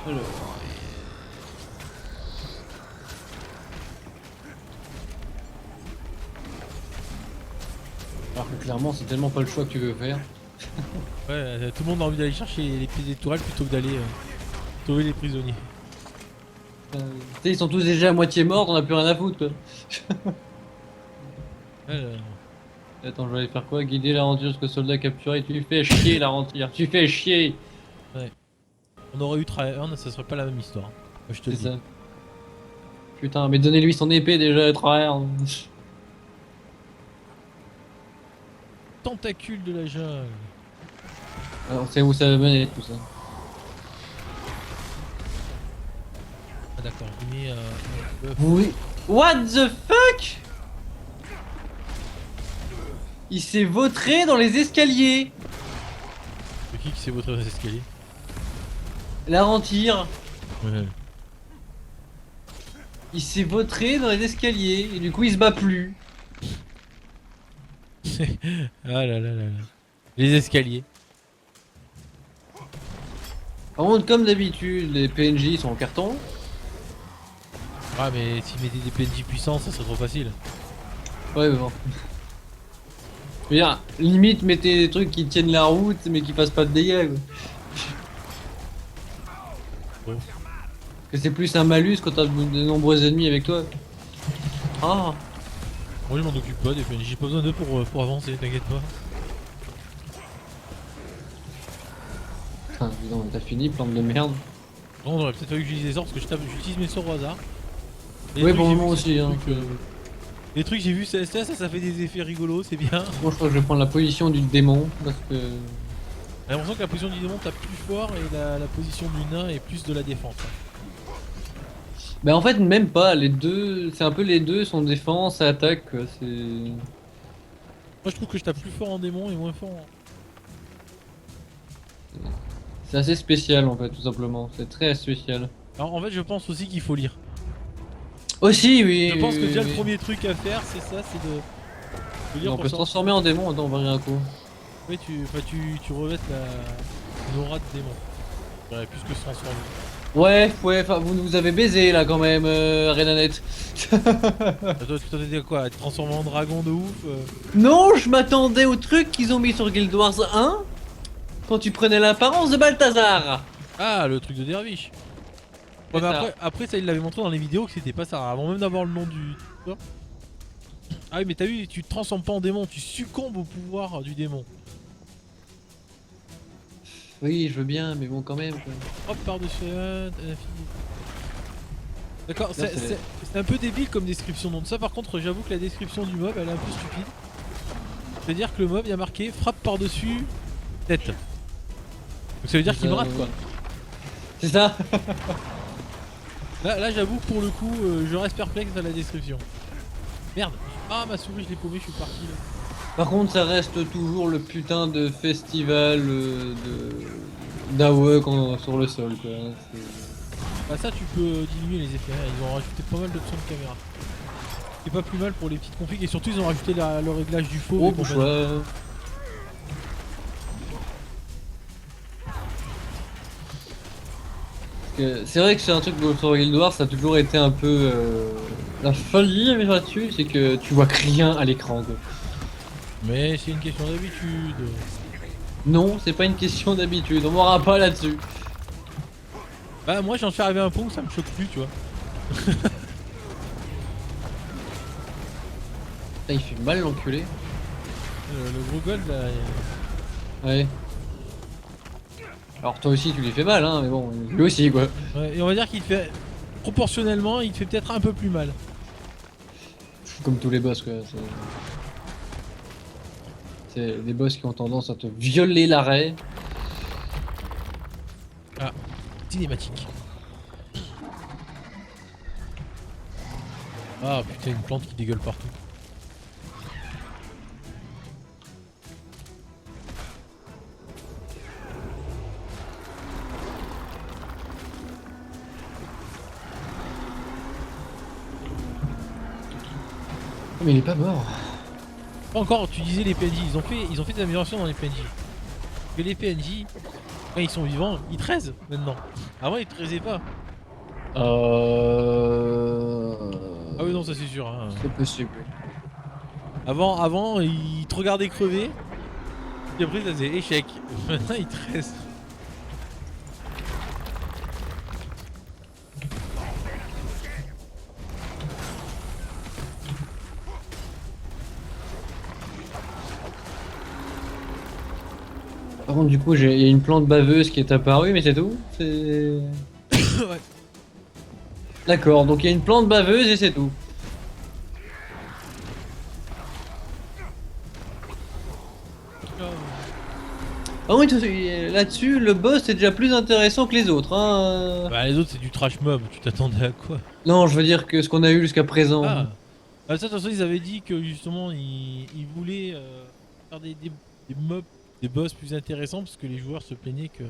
Alors. Alors que clairement, c'est tellement pas le choix que tu veux faire. Ouais, tout le monde a envie d'aller chercher les pieds des tourelles plutôt que d'aller sauver les prisonniers. Tu sais, ils sont tous déjà à moitié morts, on a plus rien à foutre quoi. Alors. Attends, je vais aller faire quoi? Guider l'aventure jusqu'au soldat capturé. Tu fais chier l'aventure, tu fais chier! Ouais. On aurait eu Trahearn, ça serait pas la même histoire. Moi, je te le dis. Ça. Putain, mais donnez-lui son épée déjà, Trahearn. Tentacule de la jungle. Alors, c'est où ça va mener tout ça? Ah d'accord, il met Oui. What the fuck? Il s'est vautré dans les escaliers. C'est qui s'est vautré dans les escaliers? La rentire. Ouais. Il s'est vautré dans les escaliers et du coup il se bat plus. Ah là là là là. Les escaliers. Par contre, comme d'habitude, les PNJ sont en carton. Ah mais s'ils mettaient des PNJ puissants, ça serait trop facile. Ouais, mais bon. Je veux dire, limite, mettez des trucs qui tiennent la route mais qui fassent pas de dégâts quoi. Ouais. Que c'est plus un malus quand t'as de nombreux ennemis avec toi. Ah! Moi je m'en occupe pas des PNJ, j'ai pas besoin d'eux pour avancer, t'inquiète pas. Putain, dis donc, t'as fini, plante de merde. Non, on aurait peut-être fallu que j'utilise les sorts parce que j'utilise mes sorts au hasard. Oui, pour le moment aussi. Hein, les trucs j'ai vu ça fait des effets rigolos, c'est bien. Moi je crois que je vais prendre la position du démon parce que. J'ai l'impression que la position du démon tape plus fort et la position du nain est plus de la défense. Bah en fait même pas, les deux, c'est un peu les deux sont défense et attaque quoi, c'est... Moi je trouve que je tape plus fort en démon et moins fort en... C'est assez spécial en fait tout simplement, c'est très spécial. Alors en fait je pense aussi qu'il faut lire. Aussi oui. Je pense que déjà oui. le premier truc à faire c'est ça, c'est de lire. On peut se transformer en démon, attends on va rien un coup. Oui tu revêtes l'aura de démon. Ouais, plus que se transformer. Ouais, enfin vous avez baisé là quand même, Renanet. Toi tu t'attendais à quoi? À te transformer en dragon de ouf Non, je m'attendais au truc qu'ils ont mis sur Guild Wars 1 quand tu prenais l'apparence de Balthazar. Ah, le truc de Dervish. Ouais, mais après ça il l'avait montré dans les vidéos que c'était pas ça, avant même d'avoir le nom du... Ah oui mais t'as vu, tu te transformes pas en démon, tu succombes au pouvoir du démon. Oui, je veux bien, mais bon, quand même. Quoi. Hop, par-dessus D'accord, Là, c'est- c'est un peu débile comme description. Donc ça par contre j'avoue que la description du mob elle est un peu stupide. C'est-à-dire que le mob il y a marqué frappe par-dessus tête. Donc ça veut dire qu'il me rate quoi. C'est ça. Là j'avoue que pour le coup je reste perplexe à la description. Merde. Ah ma souris je l'ai paumée, je suis parti là. Par contre, ça reste toujours le putain de festival d'AOE sur le sol, quoi. Bah ça tu peux diminuer les effets, hein. Ils ont rajouté pas mal d'options de caméra. C'est pas plus mal pour les petites configs et surtout ils ont rajouté le réglage du faux. Oh, bourgeois. C'est vrai que c'est un truc sur Guild Wars, ça a toujours été un peu la folie mais là-dessus, c'est que tu vois que rien à l'écran. Quoi. Mais c'est une question d'habitude. Non, c'est pas une question d'habitude, on m'aura pas là-dessus. Bah moi j'en suis arrivé à un point où ça me choque plus tu vois. Putain, il fait mal l'enculé. Le gros gold là. Ouais. Alors toi aussi tu lui fais mal hein, mais bon, lui aussi quoi. Ouais, et on va dire qu'il te fait proportionnellement, il te fait peut-être un peu plus mal. Comme tous les boss quoi. C'est des boss qui ont tendance à te violer l'arrêt. Ah, cinématique. Ah putain, une plante qui dégueule partout. Mais il est pas mort. Pas encore, tu disais les PNJ, ils ont fait des améliorations dans les PNJ. Que les PNJ, quand ils sont vivants, ils traisent maintenant. Avant ils traisaient pas. Ah oui non ça c'est sûr hein. C'est possible. Avant ils te regardaient crever. Et après ça faisait échec. Maintenant ils traisent. Par contre du coup il y a une plante baveuse qui est apparue mais c'est tout. C'est... Ouais. D'accord, donc il y a une plante baveuse et c'est tout. Ah oui, là-dessus, le boss est déjà plus intéressant que les autres. Hein. Bah les autres c'est du trash mob, tu t'attendais à quoi? Non, je veux dire que ce qu'on a eu jusqu'à présent. Ah bah ça de toute façon ils avaient dit que justement ils voulaient faire des mobs, des boss plus intéressants parce que les joueurs se plaignaient que...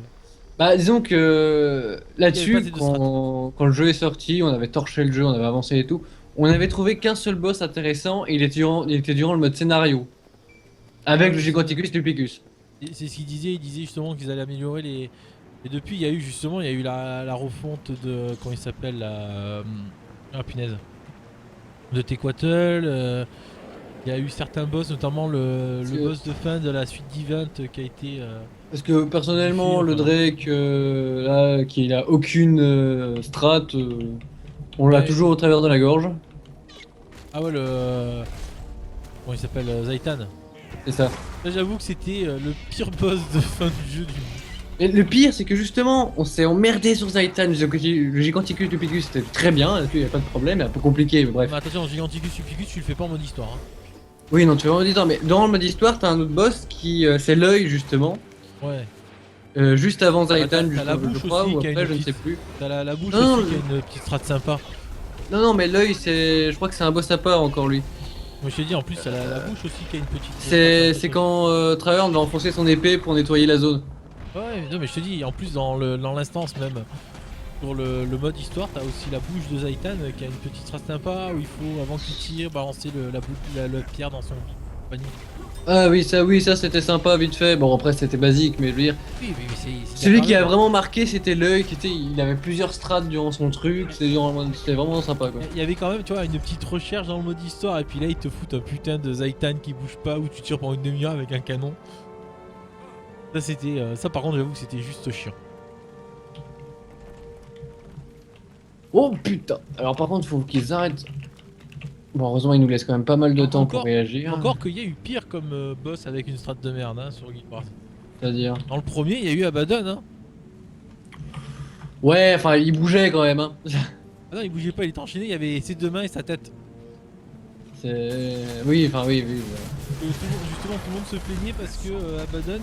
Bah disons que Il y avait là-dessus, pas assez de quand le jeu est sorti, on avait torché le jeu, on avait avancé et tout. On avait trouvé qu'un seul boss intéressant et il était durant le mode scénario. Avec le Giganticus Lupicus. C'est ce qu'ils disaient, ils disaient justement qu'ils allaient améliorer les... Et depuis il y a eu justement, il y a eu la refonte de... Comment il s'appelle la... Ah punaise. De Tequatl, il y a eu certains boss, notamment le boss de fin de la suite d'Event qui a été... Parce que personnellement, le Modifié, Drake, là, qui a aucune strat, on l'a Ouais. toujours au travers de la gorge. Ah ouais le... Comment il s'appelle Zaitan. C'est ça. Là j'avoue que c'était le pire boss de fin du jeu du monde. Et le pire, c'est que justement, on s'est emmerdé sur Zaitan. Le Giganticus Lupicus, c'était très bien, là-dessus, y a pas de problème, un peu compliqué, mais bref. Mais attention, Giganticus Supplicus, tu le fais pas en mode histoire. Hein. Oui, non, tu fais vraiment du temps, mais dans le mode histoire, t'as un autre boss qui, c'est l'œil, justement. Ouais. Juste avant Zaitan, t'as juste, la bouche je crois, aussi ou qui a après, une je ne petite- sais plus. T'as la bouche Non, aussi qui a une petite strat sympa. Non, non, mais l'œil, c'est, je crois que c'est un boss à part encore, lui. Moi je t'ai dit, en plus, t'as la bouche aussi qui a une petite. C'est quand Travern va enfoncer son épée pour nettoyer la zone. Ouais, mais non, mais je te dis, en plus, dans l'instance même, pour le mode histoire, t'as aussi la bouche de Zaitan qui a une petite strat sympa où il faut, avant qu'il tire, balancer la pierre dans son panier. Ah oui, ça c'était sympa, vite fait. Bon, après, c'était basique, mais je veux dire. Oui, mais c'est. Celui qui a vraiment marqué, c'était l'œil, il avait plusieurs strates durant son truc, c'était vraiment sympa quoi. Il y avait quand même, tu vois, une petite recherche dans le mode histoire, et puis là, ils te foutent un putain de Zaitan qui bouge pas, où tu tires pendant une demi-heure avec un canon. Ça, c'était. Ça, par contre, j'avoue que c'était juste chiant. Oh putain! Alors par contre, faut qu'ils arrêtent. Bon, heureusement, ils nous laissent quand même pas mal de temps pour réagir. Encore qu'il y a eu pire comme boss avec une strat de merde hein, sur Guild Wars. C'est-à-dire. Dans le premier, il y a eu Abaddon, hein. Ouais, enfin, il bougeait quand même, hein. Ah non, il bougeait pas, il était enchaîné, il y avait ses deux mains et sa tête. C'est. Oui, enfin, oui, oui. Justement, tout le monde se plaignait parce que Abaddon,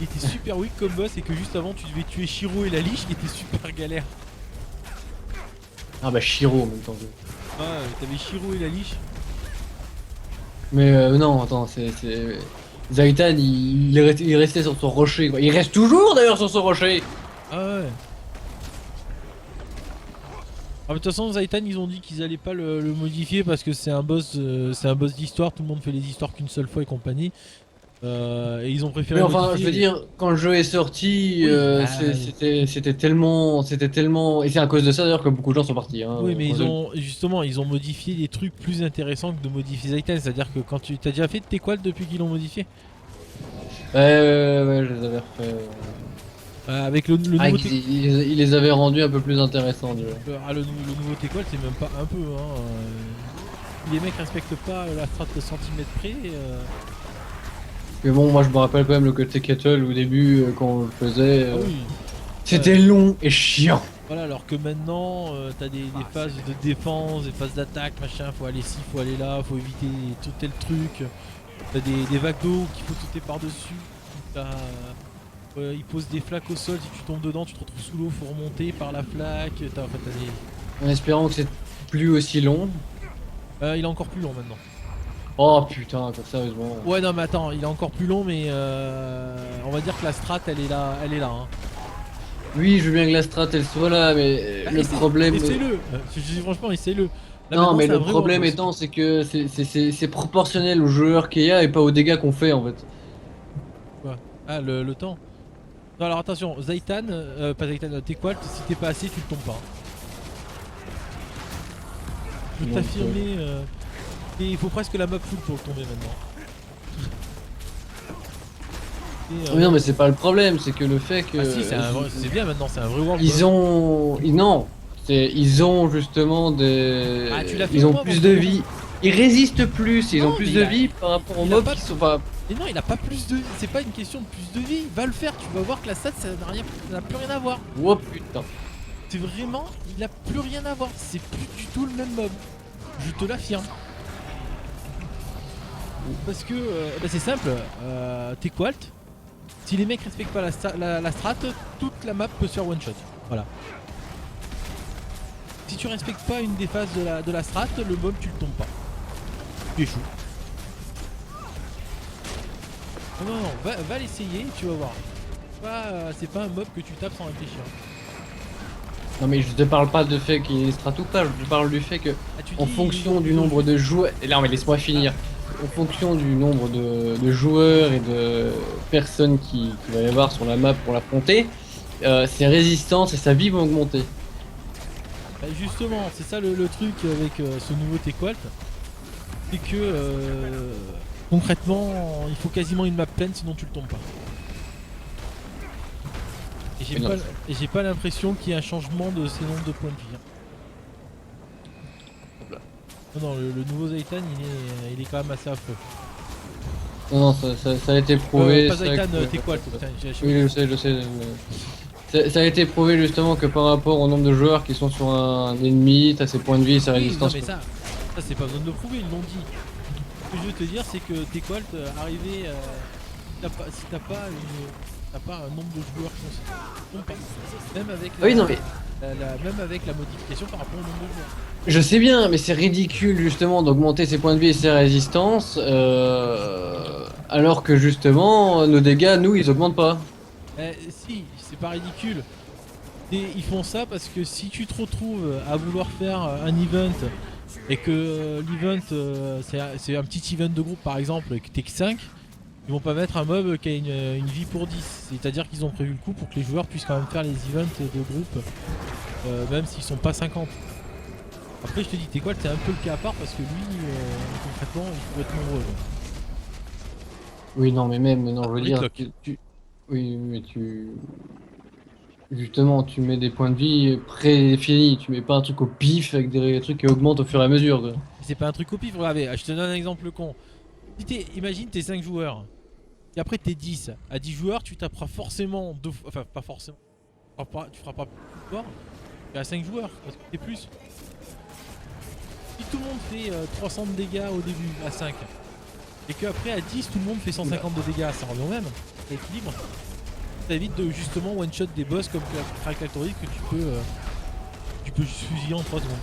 il était super weak comme boss et que juste avant, tu devais tuer Shiro et la liche qui était super galère. Ah bah, Shiro en même temps. Ah, t'avais Shiro et la liche. Mais non, attends, Zaitan, il est resté sur son rocher, quoi. Il reste toujours d'ailleurs sur son rocher. Ah ouais. Ah, de toute façon, Zaitan, ils ont dit qu'ils allaient pas le modifier parce que c'est un boss d'histoire. Tout le monde fait les histoires qu'une seule fois et compagnie. Et ils ont préféré. Mais enfin, modifier. je veux dire, quand le jeu est sorti, Oui, c'était tellement. Et c'est à cause de ça d'ailleurs que beaucoup de gens sont partis. Hein, Oui, mais quand ils ont modifié des trucs plus intéressants que de modifier Zaitan. C'est-à-dire que quand tu t'as déjà fait tes quals depuis qu'ils l'ont modifié. Ouais, je les avais refait. Avec le Ah, nouveau il les avait rendus un peu plus intéressants déjà. le nouveau T-Qual, c'est même pas un peu. Hein. Les mecs respectent pas la strate de centimètre près. Mais bon, moi je me rappelle quand même le côté Kettle au début quand on le faisait. Ah oui. C'était long et chiant. Voilà, alors que maintenant, t'as des phases de défense, des phases d'attaque, machin, faut aller ici, faut aller là, faut éviter tout tel truc. T'as des vagues d'eau qu'il faut sauter par-dessus. Ils posent des flaques au sol, si tu tombes dedans, tu te retrouves sous l'eau, faut remonter par la flaque. En espérant que c'est plus aussi long. Il est encore plus long maintenant. Oh putain, quoi, sérieusement. Ouais, non, mais attends, il est encore plus long, mais on va dire que la strat, elle est là. Hein. Oui, je veux bien que la strat elle soit là, mais le problème. Essaye-le. Je dis franchement, essaye-le. Là, Non, mais c'est un le vrai problème warboss. étant, c'est que c'est proportionnel aux joueurs qu'il y a et pas aux dégâts qu'on fait en fait. Quoi Ah, le temps. Non, alors attention, Zaitan, pas Zaitan, T-Qualt, si t'es pas assez, tu le tombes pas. Je peux Donc, t'affirmer. Et il faut presque la map full pour le tomber maintenant. Et, Oui, non, mais c'est pas le problème, c'est que le fait que. Ah si, c'est bien maintenant, c'est un vrai warboss. Non, ils ont justement des. Ah, tu l'as fait Ils au ont mob, plus en de fait. vie. Ils résistent plus, ils Non, ont plus mais de il a- vie par rapport aux il a mobs pas- qui sont pas. Mais non, il a pas plus de vie, c'est pas une question de plus de vie. Va le faire, tu vas voir que la stat, ça n'a plus rien à voir. Oh putain. C'est vraiment, il a plus rien à voir. C'est plus du tout le même mob. Je te l'affirme. Parce que bah, c'est simple, t'es Qualt. Si les mecs respectent pas la strat, toute la map peut se faire one shot. Voilà. Si tu respectes pas une des phases de la strat, le mob tu le tombes pas. Tu échoues. Non, va l'essayer, tu vas voir. C'est pas un mob que tu tapes sans réfléchir. Non, mais je te parle pas de fait qu'il est strat ou pas, je te parle du fait que, Tu en dis, fonction du nombre de joueurs. Et là, mais laisse-moi finir. En fonction du nombre de joueurs et de personnes qui va y avoir sur la map pour l'affronter, ses résistances et sa vie vont augmenter. Bah, justement, c'est ça le truc avec ce nouveau T-Qualt. C'est que concrètement, il faut quasiment une map pleine sinon tu le tombes pas. Et j'ai pas l'impression qu'il y ait un changement de ces nombres de points de vie. Non, le nouveau Zaitan il est quand même assez affreux. Non, ça a été prouvé. Pas c'est vrai Zaitan, que- T-Qualt, putain, Oui, je sais. Ça a été prouvé justement que par rapport au nombre de joueurs qui sont sur un ennemi, t'as ses points de vie, sa Oui, non, résistance. mais ça c'est pas besoin de le prouver, ils l'ont dit. Ce que je veux te dire, c'est que T-Qualt, arrivé, si t'as pas un nombre de joueurs conséquent, pas. Même avec Ah oui, non, mais même avec la modification par rapport au nombre de joueurs. je sais bien, mais c'est ridicule justement d'augmenter ses points de vie et ses résistances, alors que justement nos dégâts, nous, ils augmentent pas. Si, c'est pas ridicule. Ils font ça parce que si tu te retrouves à vouloir faire un event et que l'event c'est un petit event de groupe par exemple et que t'es que 5, ils vont pas mettre un mob qui a une vie pour 10. C'est-à-dire qu'ils ont prévu le coup pour que les joueurs puissent quand même faire les events de groupe même s'ils sont pas 50. Après je te dis T-Qualt c'est un peu le cas à part parce que lui concrètement il faut être nombreux. Oui, non, mais même, non, je veux dire, Ricklock. oui, mais justement, tu mets des points de vie prédéfinis, tu mets pas un truc au pif avec des trucs qui augmentent au fur et à mesure, quoi. C'est pas un truc au pif, regardez, je te donne un exemple con. Imagine t'es 5 joueurs. Et après t'es 10. À 10 joueurs, tu taperas forcément deux fois. Enfin, pas forcément. Tu feras pas plus fort qu'à 5 joueurs, parce que t'es plus. Si tout le monde fait 300 de dégâts au début à 5, et qu'après à 10 tout le monde fait 150 de dégâts, ça revient au même. Ça équilibre. Ça évite de justement one shot des boss comme Kracklatory que tu peux juste fusiller en 3 secondes.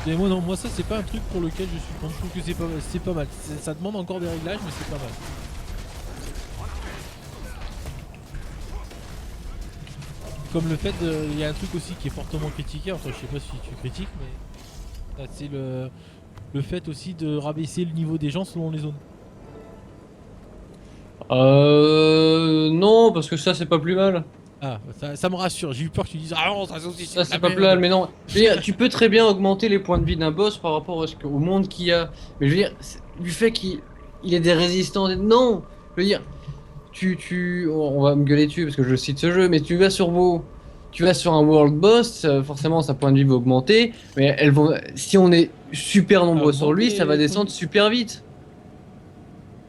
Et moi non, moi ça c'est pas un truc pour lequel je suis contre, je trouve que c'est pas mal. Ça demande encore des réglages mais c'est pas mal. Comme le fait de... Il y a un truc aussi qui est fortement critiqué, enfin je sais pas si tu critiques mais... C'est le fait aussi de rabaisser le niveau des gens selon les zones. Non, parce que ça c'est pas plus mal. Ah, ça me rassure, j'ai eu peur que tu dises ah non, ça aussi Ça c'est c'est de la pas plus mal, merde. mais non. Je veux dire, tu peux très bien augmenter les points de vie d'un boss par rapport au monde qu'il y a. Mais je veux dire, du fait qu'il ait des résistants, non. Je veux dire, on va me gueuler dessus parce que je cite ce jeu, mais tu vas sur un world boss, forcément sa point de vie va augmenter, mais elles vont, si on est super nombreux sur lui, ça va descendre super vite.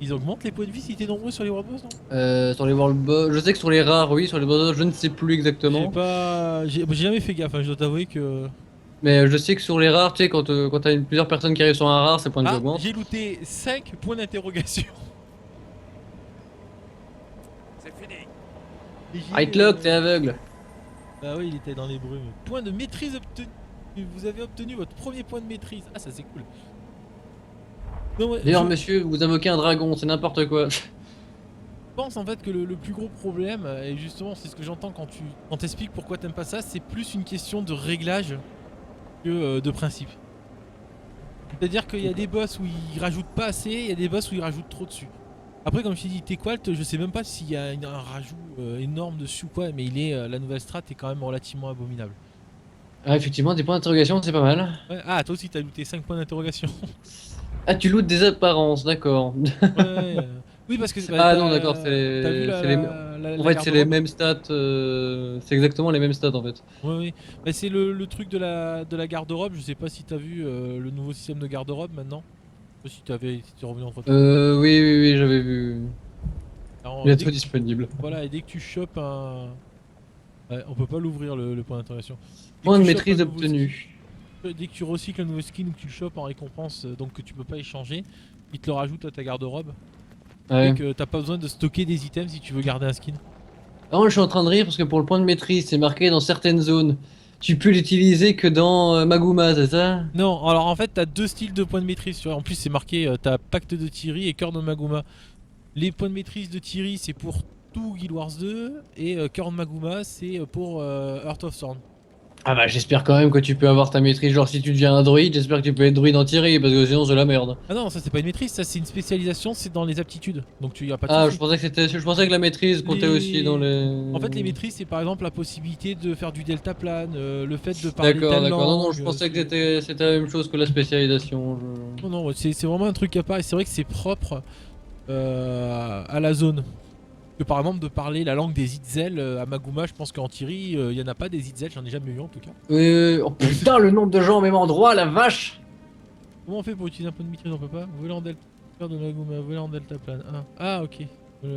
Ils augmentent les points de vie si t'es nombreux sur les world boss, non? Sur les world boss, je sais que sur les rares, oui, sur les boss, je ne sais plus exactement. J'ai jamais fait gaffe, hein, je dois t'avouer que... Mais je sais que sur les rares, tu sais, quand t'as plusieurs personnes qui arrivent sur un rare, ses points de vie Ah, augmentent. j'ai looté 5 points d'interrogation. C'est fini. Hitlock, t'es aveugle. Ah oui, il était dans les brumes. Point de maîtrise obtenu. Vous avez obtenu votre premier point de maîtrise. Ah, ça c'est cool. D'ailleurs, monsieur, vous invoquez un dragon, c'est n'importe quoi. Je pense en fait que le plus gros problème, et justement c'est ce que j'entends quand tu t'expliques pourquoi t'aimes pas ça, c'est plus une question de réglage que de principe. C'est-à-dire qu'il y a des boss où ils rajoutent pas assez, il y a des boss où ils rajoutent trop dessus. Après comme je t'ai dit, Tequalt, je sais même pas s'il y a un rajout énorme dessus ou quoi, mais la nouvelle strat est quand même relativement abominable. Ah, effectivement, des points d'interrogation, c'est pas mal. Ouais, ah, toi aussi t'as looté 5 points d'interrogation. Ah, tu lootes des apparences, d'accord. Ouais, oui parce que... Ah non, d'accord, t'as vu en fait, c'est les garde-robe. mêmes stats, c'est exactement les mêmes stats en fait. Ouais, oui. Bah, c'est le truc de la garde-robe. Je sais pas si t'as vu le nouveau système de garde-robe maintenant. Je sais pas si t'es revenu entre temps. Oui, oui, oui, j'avais vu. Alors, Bientôt disponible. voilà, et dès que tu chopes un. Ouais, on peut pas l'ouvrir le point d'interrogation. Dès Point que de tu chopes maîtrise un nouveau obtenu. dès que tu recycles un nouveau skin ou que tu le chopes en récompense, donc que tu peux pas échanger, il te le rajoute à ta garde-robe. Ouais. Et que t'as pas besoin de stocker des items si tu veux garder un skin. Non, je suis en train de rire parce que pour le point de maîtrise, c'est marqué dans certaines zones. Tu peux l'utiliser que dans Maguma, c'est ça? Non, alors en fait, t'as deux styles de points de maîtrise. Tu vois. En plus, c'est marqué t'as Pacte de Thierry et Cœur de Maguma. Les points de maîtrise de Thierry, c'est pour tout Guild Wars 2. Et Cœur de Maguma, c'est pour Heart of Thorn. Ah bah j'espère quand même que tu peux avoir ta maîtrise. Genre si tu deviens un druide, j'espère que tu peux être druide en Thierry parce que sinon c'est la merde. Ah non, ça c'est pas une maîtrise, ça c'est une spécialisation, c'est dans les aptitudes. Donc tu y as pas de Ah, souci. je pensais que la maîtrise comptait aussi dans les. En fait, les maîtrises, c'est par exemple la possibilité de faire du deltaplane, le fait de parler D'accord, telle d'accord. Non, non, langue, je pensais que c'était la même chose que la spécialisation. Non, non, c'est vraiment un truc à part et c'est vrai que c'est propre à la zone. Que par exemple de parler la langue des Itzel à Maguma, je pense qu'en Thierry, il y en a pas des Itzel, j'en ai jamais eu en tout cas. Oui, oui, oui. Oh putain, le nombre de gens au même endroit, la vache! Comment on fait pour utiliser un point de maîtrise? On peut pas. Voler en delta de Maguma, voler en deltaplane. Ah ok. Ah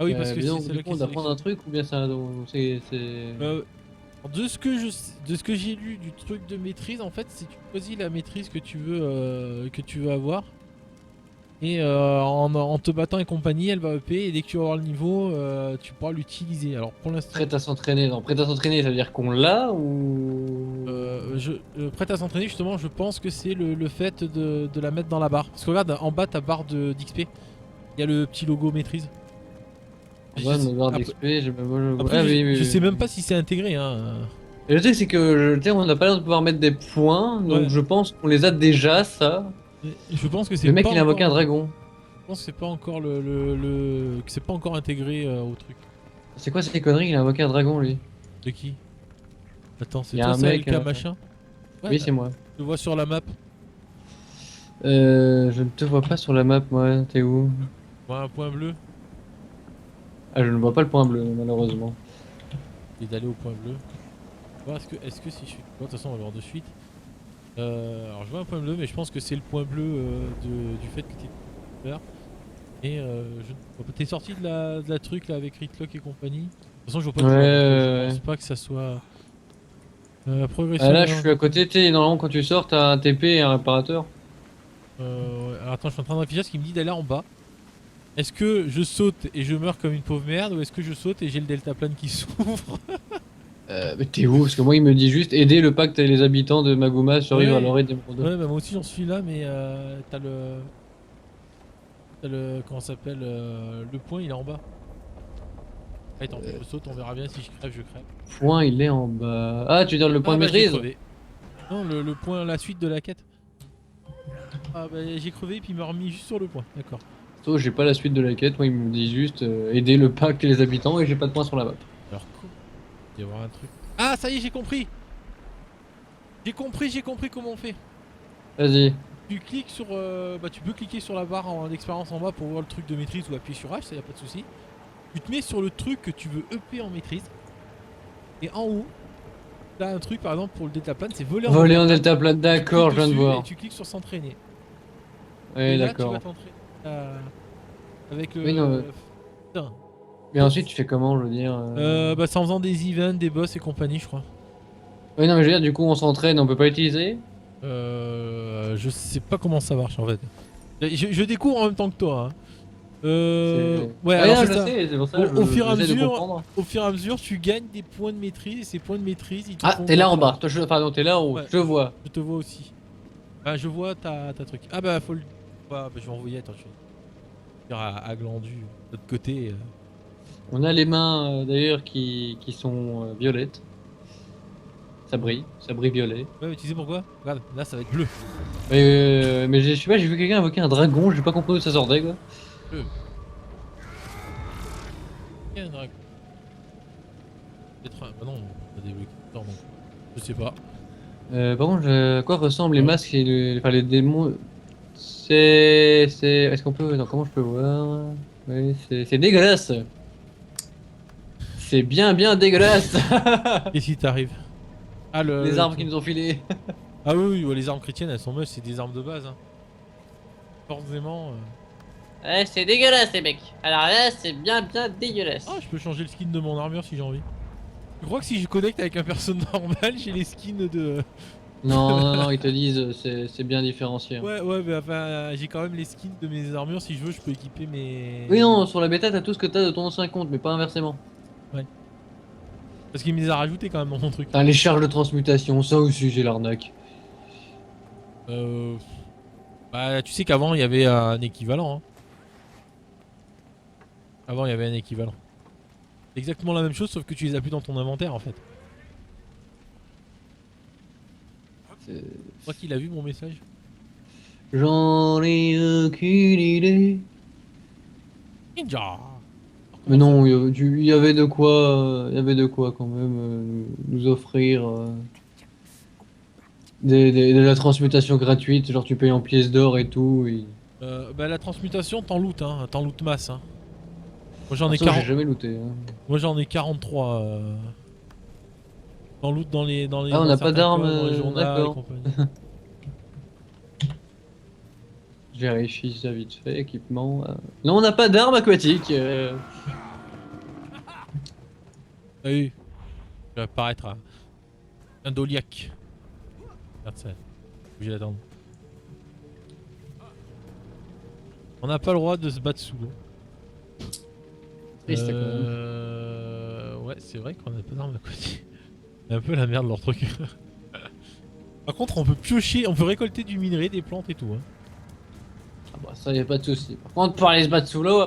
oui, parce que mais donc, c'est du là coup, on apprend un truc ou bien ça. C'est. De ce que j'ai lu du truc de maîtrise, en fait, si tu choisis la maîtrise que tu veux avoir, et en te battant et compagnie, elle va EP, et dès que tu vas avoir le niveau, tu pourras l'utiliser. Alors pour l'instant, Prêt à s'entraîner. Non, prêt à s'entraîner, ça veut dire qu'on l'a ou. prêt à s'entraîner, justement, je pense que c'est le fait de la mettre dans la barre. Parce que regarde, en bas, ta barre d'XP, il y a le petit logo maîtrise. Ouais, me garde Après- XP, j'ai même. Après, Ah, je, oui, oui, je oui. sais même pas si c'est intégré, hein. Et le truc, c'est que tu sais, on n'a pas l'air de pouvoir mettre des points, donc Ouais. je pense qu'on les a déjà, ça. Je pense que c'est Le mec, pas il a invoqué un encore- dragon. Je pense que c'est pas encore que c'est pas encore intégré au truc. C'est quoi ces conneries? Il a invoqué un dragon, lui. De qui? Attends, c'est Il y a toi un ça, mec, LK machin? Ouais, Oui, c'est moi. je le vois sur la map. Je ne te vois pas sur la map, moi. T'es où? Ouais, un point bleu. Ah, je ne vois pas le point bleu, malheureusement. Et d'aller au point bleu. Voir est-ce que si je suis. Bon, de toute façon, on va voir de suite. Alors je vois un point bleu, mais je pense que c'est le point bleu du fait que t'es peur. Et t'es sorti de la truc là avec Ritlock et compagnie. De toute façon, je vois pas de joueur, donc je pense pas que ça soit progression. Là, je suis à côté. Tu sais, normalement, quand tu sors, t'as un TP et un réparateur. Ouais. Alors attends, je suis en train de réfléchir ce qui me dit d'aller en bas. Est-ce que je saute et je meurs comme une pauvre merde, ou est-ce que je saute et j'ai le deltaplane qui s'ouvre? Mais t'es où? Parce que moi, il me dit juste aider le pacte et les habitants de Maguma survivent à l'orée des mondes. Ouais, bah moi aussi j'en suis là, mais t'as le. T'as le. Comment ça s'appelle le point, il est en bas. Allez, tant pis, je saute, on verra bien si je crève, je crève. Point, il est en bas. Ah, tu veux dire le point de Bah, j'ai maîtrise? crevé. Non, le point, la suite de la quête. Ah bah j'ai crevé et puis il m'a remis juste sur le point, d'accord. Sauf j'ai pas la suite de la quête, moi il me dit juste aider le pacte et les habitants et j'ai pas de points sur la map. Alors quoi? Il va y avoir un truc. Ah ça y est, j'ai compris. J'ai compris comment on fait. Vas-y. Tu cliques sur bah tu peux cliquer sur la barre en expérience en bas pour voir le truc de maîtrise ou appuyer sur H, ça y a pas de souci. Tu te mets sur le truc que tu veux EP en maîtrise. Et en haut, t'as un truc par exemple pour le deltaplane, c'est voler en Voler en deltaplane. deltaplane, d'accord, je viens de voir. Et tu cliques sur s'entraîner. Ouais, Et là tu d'accord. vas t'entraîner avec Oui, non, putain. mais ensuite tu fais comment, je veux dire Bah c'est en faisant des events, des boss et compagnie, je crois. Oui, non, mais je veux dire, du coup on s'entraîne, on peut pas utiliser. Je sais pas comment ça marche en fait. Je découvre en même temps que toi. Hein. Ouais, ah, alors non, c'est ça. sais, c'est pour ça Au fur et à j'essaie de mesure, comprendre. tu gagnes des points de maîtrise et ces points de maîtrise ils te Ah, font t'es là en grandir. bas, pardon, t'es là en haut, Ouais. je te vois. Je te vois aussi. Bah je vois ta truc. Ah bah faut le. Bah, je vais envoyer, attends, je vais dire à Glandu de l'autre côté. On a les mains d'ailleurs qui sont violettes. Ça brille violet. Ouais, mais tu sais pourquoi? Regarde, là ça va être bleu. Mais je sais pas, j'ai vu quelqu'un invoquer un dragon, j'ai pas compris où ça sortait quoi. Bleu. Il y a un dragon. Peut-être un. Bah non, on a débloqué. Non, donc. Je sais pas. Par contre, à quoi ressemblent les masques et enfin, les démons? Est-ce qu'on peut... Attends, comment je peux voir? Oui, c'est dégueulasse. C'est bien dégueulasse. Qu'est-ce qui t'arrive? Ah Les armes qu'ils nous ont filées. Ah oui, ouais, les armes chrétiennes elles sont moches, c'est des armes de base. Hein. Forcément. Ouais, c'est dégueulasse les mecs. Alors là, c'est bien dégueulasse. Ah, je peux changer le skin de mon armure si j'ai envie. Je crois que si je connecte avec un personne normale, j'ai les skins de. Non, ils te disent c'est bien différencié. Ouais, mais enfin, j'ai quand même les skins de mes armures. Si je veux, je peux équiper mes. Oui, non, sur la bêta, t'as tout ce que t'as de ton ancien compte, mais pas inversement. Parce qu'il me les a rajoutés quand même dans mon truc. T'as les charges de transmutation, ça aussi, j'ai l'arnaque. Bah, tu sais qu'avant il y avait un équivalent. Hein. Avant il y avait un équivalent. Exactement la même chose, sauf que tu les as plus dans ton inventaire en fait. Je crois qu'il a vu mon message. J'en ai aucune idée. Ninja. Mais non, il y avait de quoi quand même nous offrir de la transmutation gratuite, genre tu payes en pièces d'or et tout. Bah la transmutation t'en loot hein, t'en loot masse hein. Moi j'en ai Ça, 40. j'ai jamais looté. Hein. Moi j'en ai 43. T'en loot dans les Ah, on n'a pas d'armes, d'accord. d'accord. Je vérifie ça vite fait, équipement. Non, on n'a pas d'armes aquatiques. Ah oui. Il va apparaître un Doliac. Regarde ça. Obligé d'attendre. On n'a pas le droit de se battre sous l'eau. Triste, quand même. Ouais, c'est vrai qu'on n'a pas d'armes aquatiques. C'est un peu la merde leur truc. Par contre, on peut piocher, on peut récolter du minerai, des plantes et tout. Hein. Ah bah ça y a pas de souci. Par contre, pour aller se battre sous l'eau.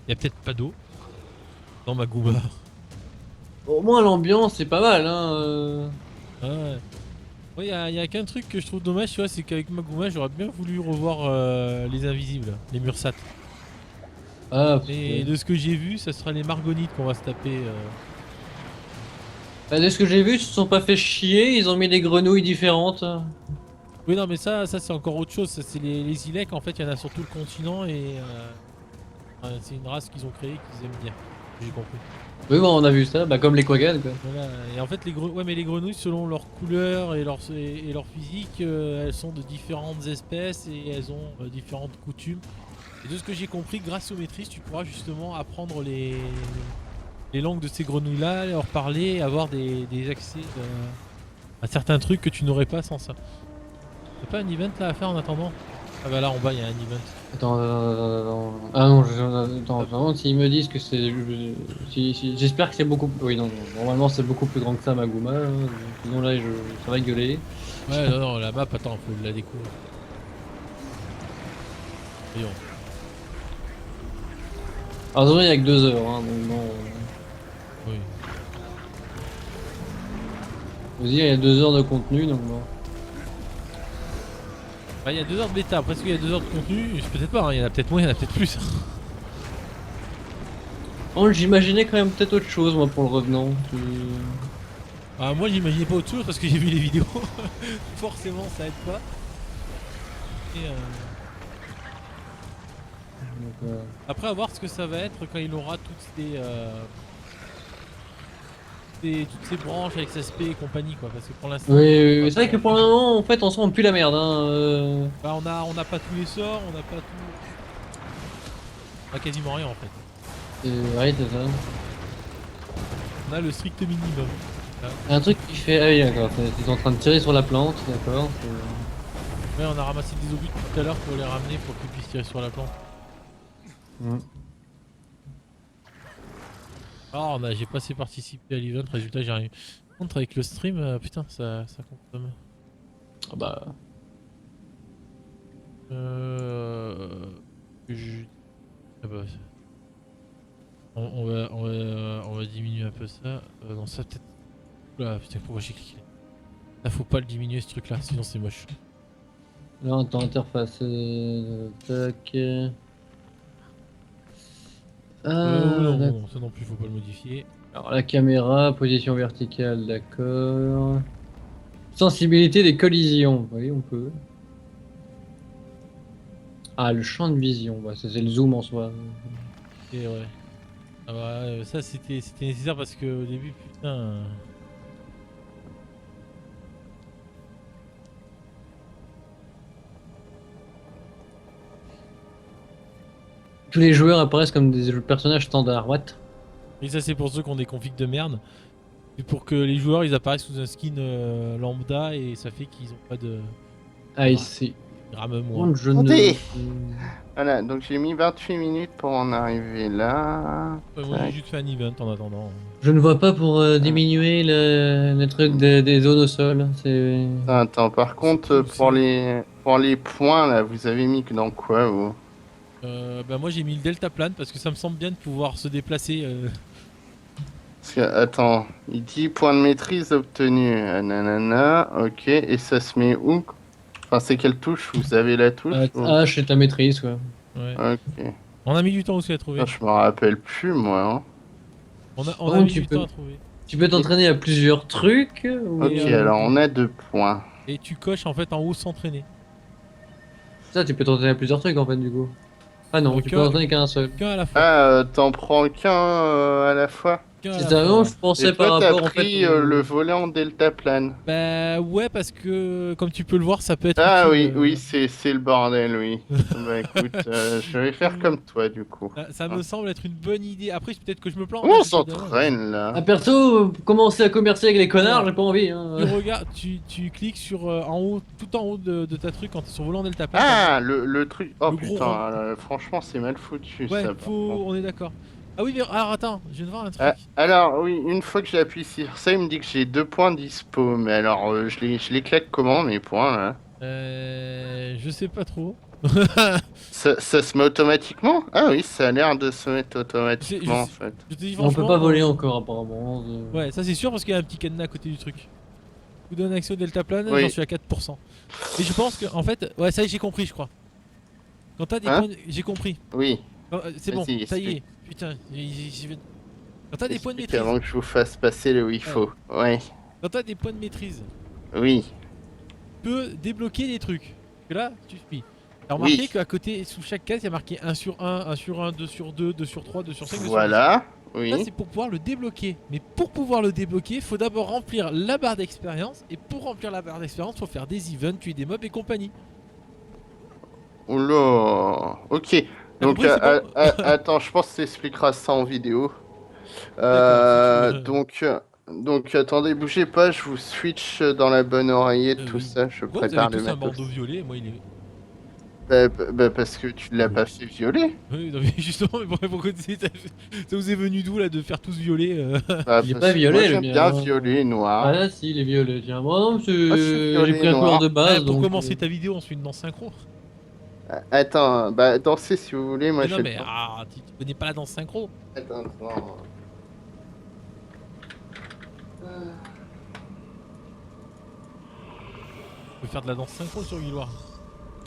Y a peut-être pas d'eau dans ma Gouma. Au moins l'ambiance c'est pas mal Ouais. Ouais, y a qu'un truc que je trouve dommage, tu vois, c'est qu'avec Maguma, j'aurais bien voulu revoir les invisibles, les Mursat. Ah, Et de ce que j'ai vu, ça sera les Margonites qu'on va se taper. Bah, de ce que j'ai vu, ils se sont pas fait chier, ils ont mis des grenouilles différentes. Oui, non, mais ça c'est encore autre chose. Ça, c'est les Ilek, en fait, il y en a sur tout le continent et c'est une race qu'ils ont créée qu'ils aiment bien. J'ai compris. Oui, bon, on a vu ça, bah, comme les Quaggan quoi. Voilà. Et en fait, ouais, mais les grenouilles, selon leur couleur et leur physique, elles sont de différentes espèces et elles ont différentes coutumes. Et de ce que j'ai compris, grâce aux maîtrises, tu pourras justement apprendre les langues de ces grenouilles-là, leur parler, avoir des accès à certains trucs que tu n'aurais pas sans ça. Y'a pas un event là à faire en attendant? Ah bah là en bas il y a un event. Attends, ah non, attends, s'ils me disent que c'est. J'espère que c'est beaucoup. Oui, non, normalement c'est beaucoup plus grand que ça, Maguma. Hein. Sinon là, ça va gueuler. Ouais, non, non, la map, attends, faut la découvrir. Voyons. Alors, désolé, il y a que 2 heures, hein, donc non. Oui. Vous dire, il y a 2 heures de contenu, donc bon. Bah, il y a 2 heures de bêta, après, est-ce qu'il y a 2 heures de contenu? Peut-être pas, hein. Il y en a peut-être moins, il y en a peut-être plus. Oh, j'imaginais quand même peut-être autre chose, moi, pour le revenant. Ah, moi j'imaginais pas autre chose parce que j'ai vu les vidéos. Forcément, ça aide pas. Et, Donc, après, à voir ce que ça va être quand il aura toutes ces branches avec sa SP et compagnie, quoi. Parce que pour l'instant. oui, c'est vrai que pour le moment, en fait, on sent on pue la merde. Hein, Bah, on a pas tous les sorts, on a pas tout. On a quasiment rien en fait. Ouais, c'est ça. On a le strict minimum. Un truc qui fait. Ah oui, d'accord, ils sont en train de tirer sur la plante, d'accord. Ouais, on a ramassé des obus tout à l'heure pour les ramener pour qu'ils puissent tirer sur la plante. Ah, j'ai pas assez participé à l'event, résultat j'ai rien eu. Par contre, avec le stream, putain, ça consomme. Ah bah. Ah bah, on va diminuer un peu ça. Non, ça peut-être. Oula, putain, pourquoi j'ai cliqué? Là, faut pas le diminuer ce truc là, sinon c'est moche. Là, attends, interface. Tac. Non, D'accord. non, ça non plus, faut pas le modifier. Alors, la caméra, position verticale, d'accord. Sensibilité des collisions, oui, on peut. Ah, le champ de vision, bah, c'est le zoom en soi. Et ouais. Ah bah, ça c'était nécessaire parce que au début, putain. Tous les joueurs apparaissent comme des personnages standards, what? Et ça, c'est pour ceux qui ont des configs de merde. C'est pour que les joueurs ils apparaissent sous un skin lambda et ça fait qu'ils ont pas de. Ah, ici. Ils rament moins. Contre, je Attendez. ne... Voilà, donc j'ai mis 28 minutes pour en arriver là. Ouais, moi j'ai Tac. juste fait un event en attendant. Je ne vois pas pour diminuer le truc des zones au sol. C'est. Attends, par contre, pour les points là, vous avez mis que dans quoi vous? Bah moi j'ai mis le deltaplane parce que ça me semble bien de pouvoir se déplacer. Parce que, attends, il dit point de maîtrise obtenu. Nanana, ok, et ça se met où? Enfin, c'est quelle touche? Vous avez la touche ou... H et ta maîtrise, quoi. Ouais. Ok. On a mis du temps aussi à trouver. Ah, je me rappelle plus, moi. Hein. On a mis du temps à trouver. Tu peux t'entraîner à plusieurs trucs. Ok, alors on a 2 points. Et tu coches en fait en haut s'entraîner. Ça, tu peux t'entraîner à plusieurs trucs en fait, du coup. Ah non, tu peux t'entraîner qu'à un seul. Qu'un à la fois. Ah, t'en prends qu'un à la fois? C'est ça, non, je pensais Et par toi, t'as rapport en pris fait. le volet en deltaplane. Bah ouais, parce que comme tu peux le voir, ça peut être. Ah utile, oui, c'est le bordel, oui. Bah écoute, je vais faire comme toi du coup. Ça me semble être une bonne idée. Après, peut-être que je me plante. Comment on hein, s'entraîne Ah, là? perso, commencer à commercer avec les connards, j'ai pas envie. Hein. Tu regardes, tu cliques sur en haut, tout en haut de ta truc quand t'es sur volant deltaplane. Ah, le truc. Oh Le gros putain, rond. franchement, c'est mal foutu Ouais, ça. par contre. on est d'accord. Ah oui, mais alors attends, je viens de voir un truc. Alors, oui, une fois que j'appuie sur ça, il me dit que j'ai 2 points dispo. Mais alors, je les claque comment mes points là? Je sais pas trop. Ça se met automatiquement? Ah oui, ça a l'air de se mettre automatiquement en fait. Je te dis On peut franchement, pas voler encore apparemment. Ouais, ça c'est sûr parce qu'il y a un petit cadenas à côté du truc. Vous donne accès au deltaplane, Oui. j'en suis à 4%. Et je pense que, en fait, ouais, ça y est, j'ai compris, je crois. Quand t'as des Hein? points. J'ai compris. Oui. C'est bon, Vas-y, ça y est. explique. Putain, quand t'as des points de Explique maîtrise. avant que je vous fasse passer le il faut. Ouais. Quand t'as des points de maîtrise, Oui. tu peux débloquer des trucs. Que là, tu suis. T'as remarqué Oui. qu'à côté, sous chaque case, il y a marqué 1 sur 1, 1 sur 1, 2 sur 2, 2 sur 3, 2 sur 5, 2 sur 10. Voilà. Oui. c'est pour pouvoir le débloquer. Mais pour pouvoir le débloquer, il faut d'abord remplir la barre d'expérience. Et pour remplir la barre d'expérience, il faut faire des events, tuer des mobs et compagnie. Oula. Ok. T'as Donc, compris, c'est bon? attends, je pense que tu expliqueras ça en vidéo. D'accord, si tu Euh, veux. donc, attendez, bougez pas, je vous switch dans la bonne oreillette, tout Oui. ça, je Pourquoi vous avez prépare le tous un matos. bandeau violet? Moi, il est. Bah, parce que tu l'as Oui. pas fait violer. Oui, non, mais justement, mais pourquoi ça vous est venu d'où là de faire tous violet Bah, Il est parce pas que moi violet le j'aime mien. bien Hein. violet et Ah noir. là si, il est violet, tiens. Moi non, Moi je suis j'ai violet pris et un couleur noir. de base, Pour donc... commencer ta vidéo, on se fait une danse synchro. Attends, bah dansez si vous voulez, moi Mais je non, vais mais tu connais pas la danse synchro. Attends. Tu peux faire de la danse synchro sur Guilloire.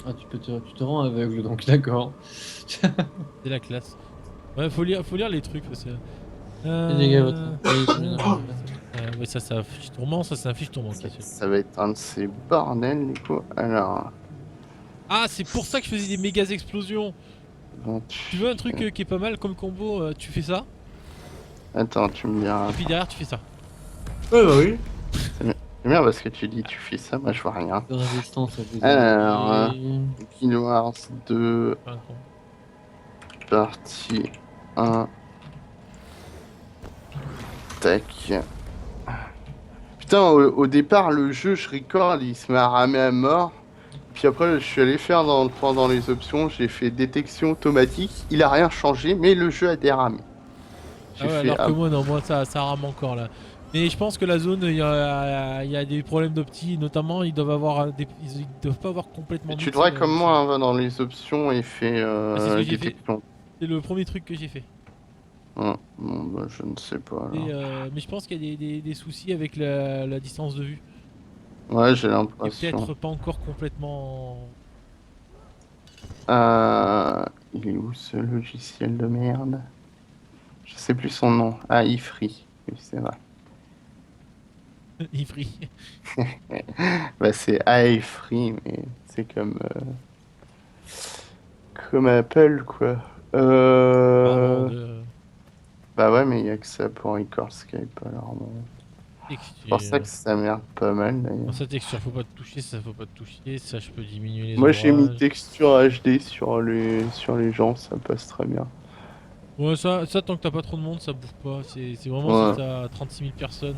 Ah, tu te rends aveugle, donc d'accord. C'est la classe. Ouais, faut lire les trucs. Parce que, Les gars, votre... ouais, ça c'est un fiche tourment, ça c'est un fiche tourment. Ça va être un de ces bordels du coup. Alors, Ah, c'est pour ça que je faisais des méga explosions. Tu veux un truc qui est pas mal comme combo, tu fais ça, Attends, tu me diras. et puis derrière tu fais ça. Ouais, bah oui. C'est bien parce que tu dis tu fais ça, moi je vois rien. De résistance à vous. Alors, Guild Wars 2, Enfin, con. partie 1. Tac. Putain, au départ, le jeu, je record, il se met à ramer à mort. Puis après, je suis allé faire pendant les options, j'ai fait détection automatique. Il a rien changé, mais le jeu a déramé. Ah ouais, alors que moi, non, moi ça rame encore là. Mais je pense que la zone, il y a des problèmes d'opti, notamment ils doivent avoir ils doivent pas avoir complètement. Tu mixé devrais, le comme son. moi, hein, va dans les options et fais Ah, c'est ce que j'ai fait. détection. C'est le premier truc que j'ai fait. Bon, bah, je ne sais pas. Et, Alors. mais je pense qu'il y a des soucis avec la distance de vue. Ouais, j'ai Et l'impression. peut-être pas encore complètement. Il est où ce logiciel de merde? Je sais plus son nom. Ah, Ifree. Oui, c'est vrai. Ifri. Bah, c'est iFree, mais c'est comme Apple, quoi. Pardon de. Bah ouais, mais il y a que ça pour record Skype, alors bon. C'est pour ça que ça merde pas mal, Dans d'ailleurs. sa texture, faut pas te toucher, ça faut pas te toucher, ça je peux diminuer les Moi, j'ai mis ombrages. texture HD sur les gens, ça passe très bien. Ouais, ça tant que t'as pas trop de monde, ça bouge pas. C'est vraiment Ouais. si t'as 36 000 personnes.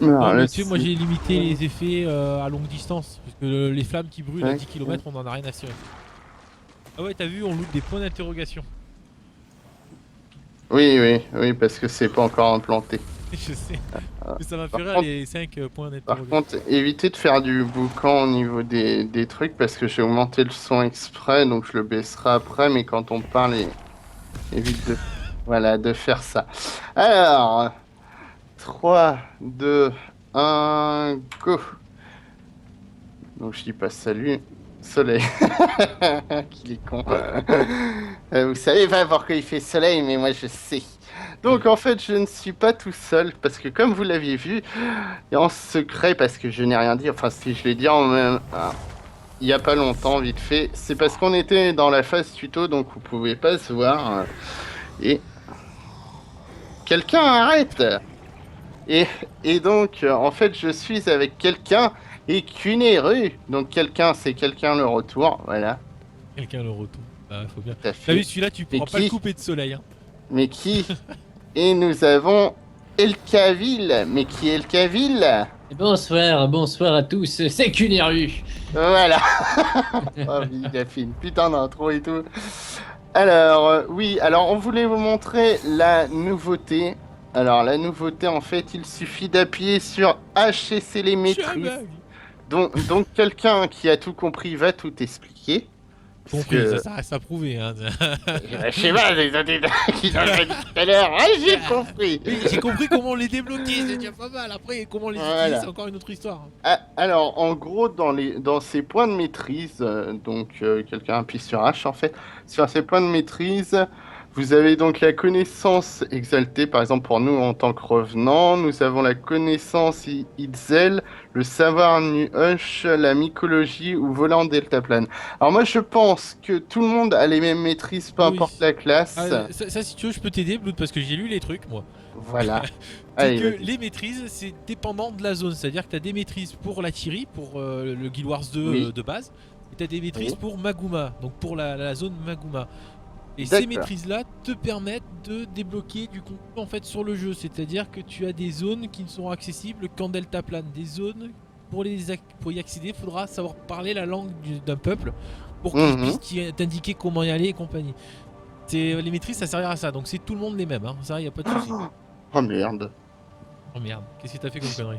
Alors, Non, là, mais tu sais, moi c'est- j'ai limité les effets à longue distance. Parce que les flammes qui brûlent à Ouais. 10 km, on en a rien à cirer. Ah ouais, t'as vu, on loot des points d'interrogation. Oui, parce que c'est pas encore implanté. Je sais. Mais ça m'a fait Par rire contre- les 5 points Par d'interrogation. contre, évitez de faire du boucan au niveau des trucs parce que j'ai augmenté le son exprès, donc je le baisserai après, mais quand on parle, évite de faire ça. Alors, 3, 2, 1, go! Donc je dis pas salut, soleil. Qu'il est con. Vous savez pas pourquoi il fait soleil, mais moi je sais. Donc en fait, je ne suis pas tout seul parce que comme vous l'aviez vu, et en secret parce que je n'ai rien dit, enfin si je l'ai dit en même, il y a pas longtemps, vite fait, c'est parce qu'on était dans la phase tuto, donc vous pouvez pas se voir. Et quelqu'un arrête! Et donc en fait, je suis avec quelqu'un et qu'une rue. Donc quelqu'un, c'est quelqu'un le retour, voilà. Quelqu'un le retour. Bah, faut bien. Tout à T'as fait. vu, celui-là, tu pourras pas le qui couper de soleil. Hein. Mais qui? Et nous avons Elkaville. Mais qui est Elkaville? Bonsoir à tous, c'est Cunéru. Voilà. Oh, il a fait une putain d'intro et tout. Alors, oui, alors on voulait vous montrer la nouveauté. Alors, la nouveauté, en fait, il suffit d'appuyer sur H et c'est les Je suis maîtrises. aveugle. Donc quelqu'un qui a tout compris va tout expliquer. Compris, Puisque- ça reste à prouver. Hein. Je sais pas, qui l'a dit tout à l'heure. Ah, j'ai compris. Oui, j'ai compris comment les débloquer, c'est déjà pas mal. Après, comment les Voilà. utiliser, c'est encore une autre histoire. Ah, alors, en gros, dans ces points de maîtrise, quelqu'un appuie sur H en fait, sur ces points de maîtrise, Vous avez donc la connaissance exaltée, par exemple pour nous en tant que revenants, nous avons la connaissance Itzel, le savoir Nuhush, la mycologie ou volant deltaplane. Alors moi je pense que tout le monde a les mêmes maîtrises, peu Oui. importe la classe. Ça, si tu veux, je peux t'aider, Blood, parce que j'ai lu les trucs, moi. Voilà. C'est Allez, que vas-y. les maîtrises, c'est dépendant de la zone. C'est-à-dire que t'as des maîtrises pour la Thierry, pour le Guild Wars 2 Oui. de base, et t'as des maîtrises Oui. pour Maguma, donc pour la zone Maguma. Et ces D'accord. maîtrises-là te permettent de débloquer du contenu en fait sur le jeu. C'est-à-dire que tu as des zones qui ne seront accessibles qu'en deltaplane. Des zones, pour y accéder, il faudra savoir parler la langue d'un peuple pour qu'il Mhm. puisse t'indiquer comment y aller et compagnie. Les maîtrises, ça servira à ça. Donc c'est tout le monde les mêmes, hein. Ça, y a pas de souci. Oh merde. Oh merde, qu'est-ce que t'as fait comme connerie?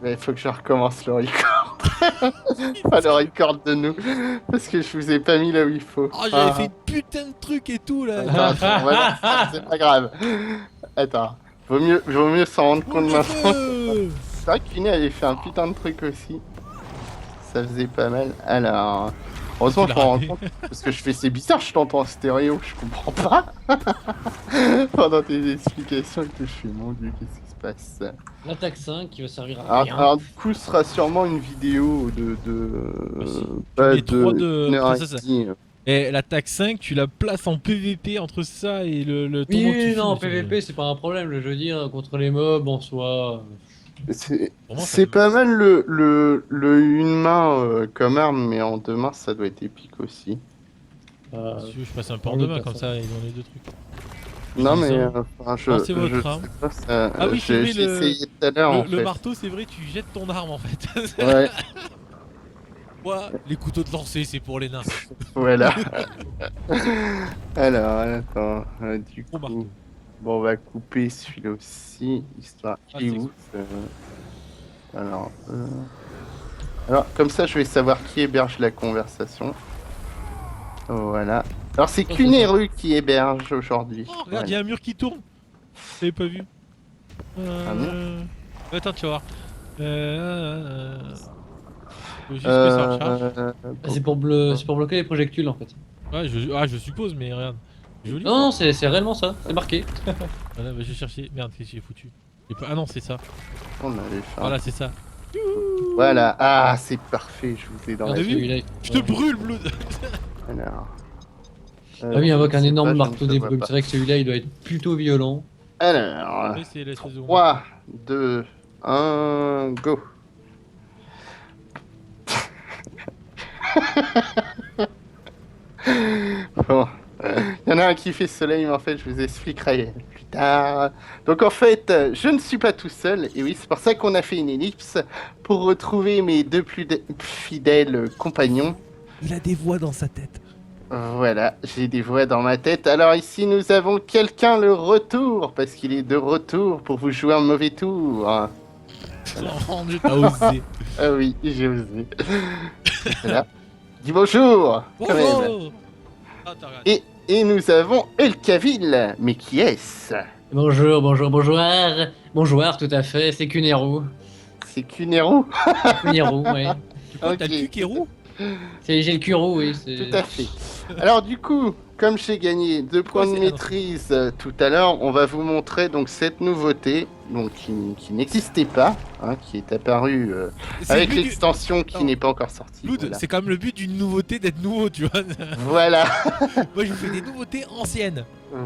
Il faut que je recommence le record. Enfin, le record de nous. Parce que je vous ai pas mis là où il faut. Oh, j'avais fait une putain de truc et tout là. Attends, on va voir ça, c'est pas grave. Attends, vaut mieux s'en rendre compte Le maintenant. feu. C'est vrai que Cuny avait fait un putain de truc aussi. Ça faisait pas mal. Alors, heureusement, je Tu m'en l'as rends raté. compte. Parce que je fais, c'est bizarre, je t'entends en stéréo, je comprends pas. Pendant tes explications, et tout, je fais, mon dieu, qu'est-ce qui se passe? L'attaque 5 qui va servir à Alors, rien. alors, du coup, ce sera sûrement une vidéo de Voici. pas Tu mets trois de- une heure ça, et ça, ça. demie. Et l'attaque 5, tu la places en PVP entre ça et le Oui, tournoi que tu oui, non, filmes, PVP, c'est pas un problème. Je veux dire, contre les mobs en soi. Pour moi, ça C'est peut- pas mal le une main comme arme, mais en deux mains, ça doit être épique aussi. Si tu veux, je passe un peu en pour le deux mains cas, comme ça. ça, ils ont les deux trucs. Non, dis mais ça. enfin, Lancez votre je arme. sais pas, ça, Ah oui, c'est vrai, j'ai essayé tout à l'heure en Le fait. marteau, c'est vrai, tu jettes ton arme en fait. Ouais, Moi, les couteaux de lancer, c'est pour les nains. voilà. Alors, attends, du Gros coup, marteau. bon, on va couper celui-là aussi, histoire. Ah, Il est c'est où alors, alors, comme ça, je vais savoir qui héberge la conversation. Voilà. Alors, c'est Oh, Kuneru qui héberge aujourd'hui. Oh, regarde, il y a un mur qui tourne. J'avais pas vu. Un mur Attends, tu vas voir. Faut juste que ça recharge. Ah, c'est pour bloquer les projectiles en fait. Ouais, je suppose, mais regarde. Joli. Non, non, c'est réellement ça, c'est marqué. Voilà, bah, je vais chercher. Merde, qu'est-ce que j'ai foutu? Ah non, c'est ça. On avait fait un- Voilà, c'est ça. Voilà. Ah, c'est parfait, je vous ai dans Regarde, la vu Celui-là, Je te brûle, Blood. Alors. Ah oui, il invoque je un sais énorme pas, je marteau ne des vois brumes. pas. C'est vrai que celui-là, il doit être plutôt violent. Alors, Oui, c'est l'espèce de 3, 2, 1, go. Bon, il y en a un qui fait soleil, mais en fait, je vous expliquerai plus tard. Donc, en fait, je ne suis pas tout seul, et oui, c'est pour ça qu'on a fait une ellipse, pour retrouver mes deux plus fidèles compagnons. Il a des voix dans sa tête. Voilà, j'ai des voix dans ma tête. Alors ici, nous avons quelqu'un le retour, parce qu'il est de retour pour vous jouer un mauvais tour. Oh, Dieu, t'as osé. Ah oui, j'ai osé. Voilà. Dis bonjour quand même. Bonjour. Ah, t'as regardé. Et nous avons Elkaville. Mais qui est-ce? Bonjour, bonjour, bonjour. Bonjour, tout à fait, c'est Kuneru. C'est Kuneru. Kuneru, ouais. Tu crois que t'as Ok. le cul qui est roux? J'ai le Kuro, oui. c'est- Tout à fait. Alors du coup, comme j'ai gagné 2 points de c'est- maîtrise tout à l'heure, on va vous montrer donc cette nouveauté donc qui n'existait pas, hein, qui est apparue C'est avec le but du- l'extension qui Non. n'est pas encore sortie. Blood, Voilà. c'est quand même le but d'une nouveauté d'être nouveau, tu vois. Voilà. Moi, je vous fais des nouveautés anciennes.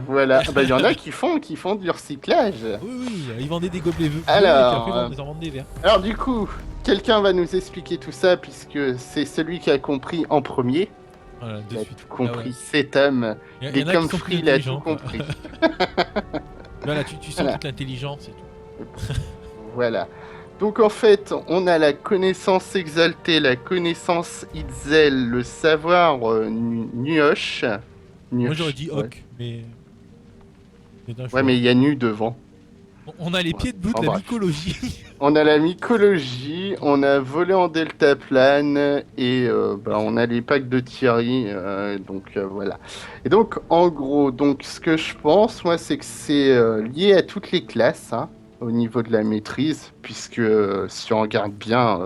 Voilà. Bah, il y en a qui font du recyclage. Oui, oui, ils vendaient des gobelets bleus. Alors, et puis après, ils en vendent des verts. Alors du coup, quelqu'un va nous expliquer tout ça puisque c'est celui qui a compris en premier. Voilà, de Il a suite. tout compris, Ah ouais. cet homme. Il Il y est en a comme qui sont Free, plus il a tout intelligents, quoi. compris. Voilà, tu sens Voilà. toute l'intelligence et tout. Voilà. Donc en fait, on a la connaissance exaltée, la connaissance Itzel, le savoir Nuosh. Moi, j'aurais dit ouais. Hawk, mais. C'est un choix. Ouais, mais il y a nu devant. On a les pieds de Blood, En la bref. mycologie. On a la mycologie, on a volé en deltaplane et bah, on a les packs de Thierry, donc voilà. Et donc en gros, donc ce que je pense, moi, c'est que c'est lié à toutes les classes, hein, au niveau de la maîtrise, puisque si on regarde bien,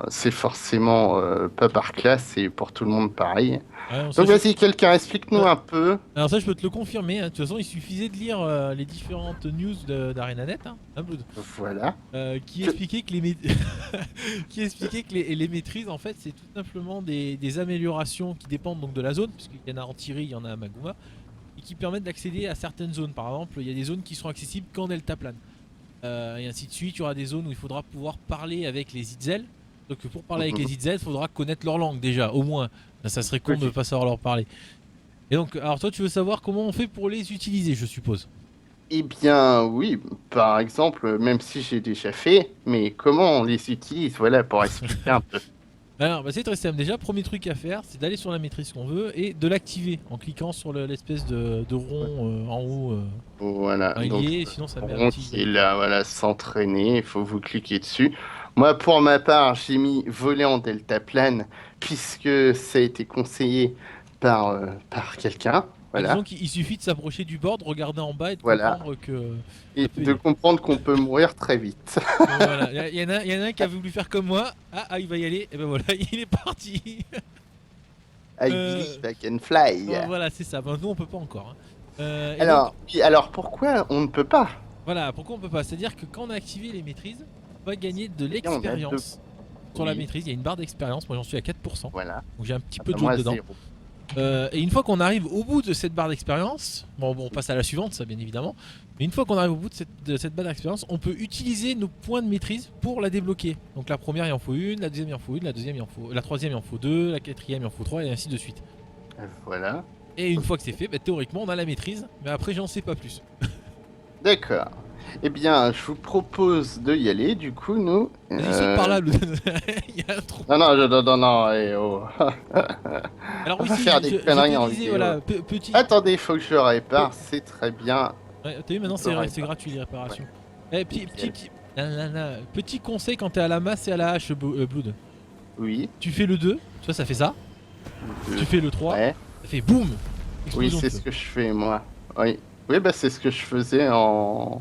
c'est forcément pas par classe, c'est pour tout le monde pareil. Ouais, non, ça, Donc vas-y, quelqu'un explique-nous un peu. Alors ça je peux te le confirmer, hein. De toute façon il suffisait de lire les différentes news d'ArenaNet, hein, Blood, Voilà. qui expliquait que qui expliquait que les maîtrises en fait c'est tout simplement des améliorations qui dépendent donc de la zone, puisqu'il y en a en Tiri, il y en a à Maguma, et qui permettent d'accéder à certaines zones. Par exemple, il y a des zones qui seront accessibles qu'en deltaplane. Et ainsi de suite, il y aura des zones où il faudra pouvoir parler avec les Itzel. Donc pour parler avec les Itzel, il faudra connaître leur langue déjà, au moins. Là, ça serait con de ne pas savoir leur parler. Et donc, alors toi tu veux savoir comment on fait pour les utiliser, je suppose? Eh bien, oui, par exemple, même si j'ai déjà fait, mais comment on les utilise, voilà, pour expliquer un peu. Alors, bah, c'est très simple. Déjà, premier truc à faire, c'est d'aller sur la maîtrise qu'on veut et de l'activer en cliquant sur l'espèce de rond en haut. Voilà, donc, Lié, sinon ça met rond un qui est là, voilà, s'entraîner, il faut vous cliquer dessus. Moi, pour ma part, j'ai mis voler en deltaplane, puisque ça a été conseillé par quelqu'un, voilà. Disons qu'il suffit de s'approcher du board, de regarder en bas et de Voilà. comprendre que. Et peut de aider. comprendre qu'on peut mourir très vite. Voilà. Il y en a un qui a voulu faire comme moi. Il va y aller. Et ben voilà, il est parti. I believe I can fly. Voilà, c'est ça. Ben, nous, on peut pas encore, hein. Et Alors, donc, oui, alors pourquoi on ne peut pas? voilà, pourquoi on peut pas? C'est-à-dire que quand on a activé les maîtrises, on va gagner de on a l'expérience sur la Oui. maîtrise. Il y a une barre d'expérience. Moi, j'en suis à 4%. Voilà. Donc j'ai un petit Ah peu bah, de moi, jaune dedans. 0. Et une fois qu'on arrive au bout de cette barre d'expérience, bon, on passe à la suivante, ça bien évidemment, mais une fois qu'on arrive au bout de cette barre d'expérience, on peut utiliser nos points de maîtrise pour la débloquer. Donc la première il en faut une, la deuxième il en faut une, la troisième il en faut deux, la quatrième il en faut trois et ainsi de suite. Voilà. Et une fois que c'est fait, bah, théoriquement on a la maîtrise, mais après j'en sais pas plus. D'accord. Eh bien, je vous propose de y aller. Du coup, nous. Vas-y, saute par là, il y a un trou. Non, oh. Alors On oui, va si, faire des conneries en te disais, vidéo. voilà, petit... Attendez, il faut que je le répare. C'est très bien. Ouais, t'as vu, maintenant c'est gratuit les réparations. Petit conseil quand t'es à la masse et à la hache, Blood. Oui. Tu fais le 2, tu vois, ça fait ça. Tu fais le 3, Ouais. ça fait boum. Oui, Explosion de c'est feu. ce que je fais, moi. Oui. Oui, bah, c'est ce que je faisais en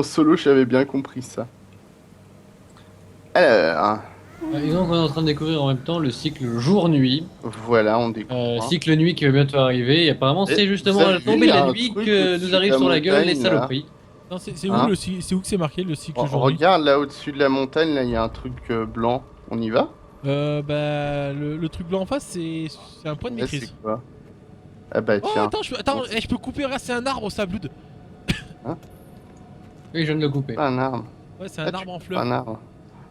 solo. J'avais bien compris ça. Alors, Et donc on est en train de découvrir en même temps le cycle jour-nuit. voilà, on découvre. Cycle nuit qui va bientôt arriver. Et apparemment Et c'est vous justement avez à la vu, tombée il y de a la un nuit truc que au-dessus nous de arrivent la sur la gueule les montagne, là. saloperies. Non, c'est Hein où c'est où que c'est marqué le cycle journée? Regarde là au-dessus de la montagne, là, il y a un truc blanc. On y va? Bah le truc blanc en face c'est un point de Là, maîtrise. c'est quoi? Ah bah Oh tiens. attends, je peux couper, regarde, c'est un arbre ça, Blood. Oui, je viens de le couper. Un arbre. Ouais, c'est un Ah, tu arbre en coupes fleurs. un arbre.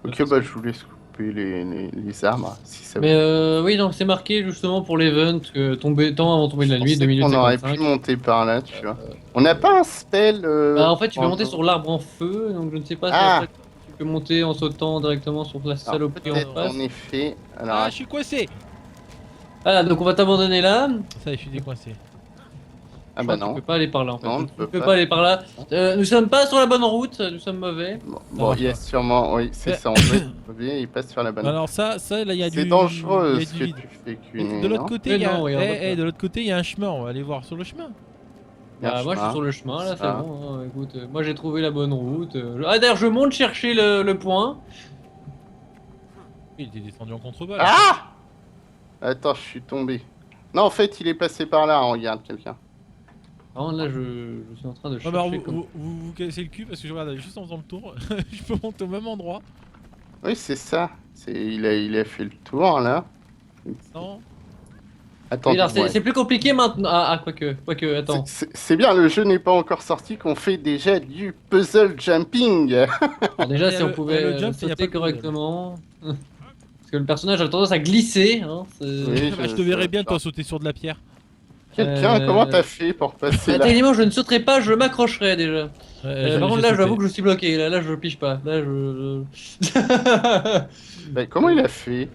Ok, parce bah que- je vous laisse couper les arbres, si ça Mais oui, donc c'est marqué justement pour l'event que temps avant de tomber de la nuit, 2 Je minutes pensais qu'on aurait pu 55. monter par là, tu vois. On n'a pas un spell Bah, en fait, tu peux en monter dos. sur l'arbre en feu, donc je ne sais pas si Ah. après tu peux monter en sautant directement sur la Alors, saloperie en peut-être face. en effet. Alors, Ah, je suis coincé. Voilà, donc on va t'abandonner là. Ça y est, je suis décoincé. ah Je bah crois que tu non. peux pas aller par là en fait. Non, Tu on peut peux pas. pas aller par là. Nous sommes pas sur la bonne route, nous sommes mauvais. Bon, il y a sûrement. Oui, c'est Mais- ça, on peut trouver, il passe sur la bonne. Alors ça là il y a du... C'est dangereux il y a ce du que vide. tu fais, Et Cuné, de l'autre non côté, Mais il y a... non, regarde, hop là. de l'autre côté, il y a un chemin, on va aller voir sur le chemin. Il y a un Bah, moi je suis chemin. sur le chemin là, c'est Ça. bon. Hein, écoute, moi j'ai trouvé la bonne route. Ah d'ailleurs, je monte chercher le point. Il était descendu en contrebas. Ah! Attends, je suis tombé. Non, en fait, il est passé par là, regarde quelqu'un. Par contre, là, je suis en train de Non, chercher. mais alors, comme- vous cassez le cul parce que je regarde juste en faisant le tour, je peux monter au même endroit. Oui, c'est ça. Il a fait le tour là. Non. Attends, Oui, alors c'est plus compliqué maintenant. Quoique, attends. c'est bien, le jeu n'est pas encore sorti, qu'on fait déjà du puzzle jumping. Alors déjà, Il y a si on le pouvait jump, il y a pas sauter de correctement. Parce que le personnage a tendance à glisser. Hein, Oui, Bah, je te verrais bien toi sauter sur de la pierre. Quelqu'un, comment t'as fait pour passer là? Techniquement, je ne sauterai pas, je m'accrocherai déjà. Par contre, là, j'ai j'avoue sauté. que je suis bloqué. Là, je pige pas. Là, Bah, comment il a fait?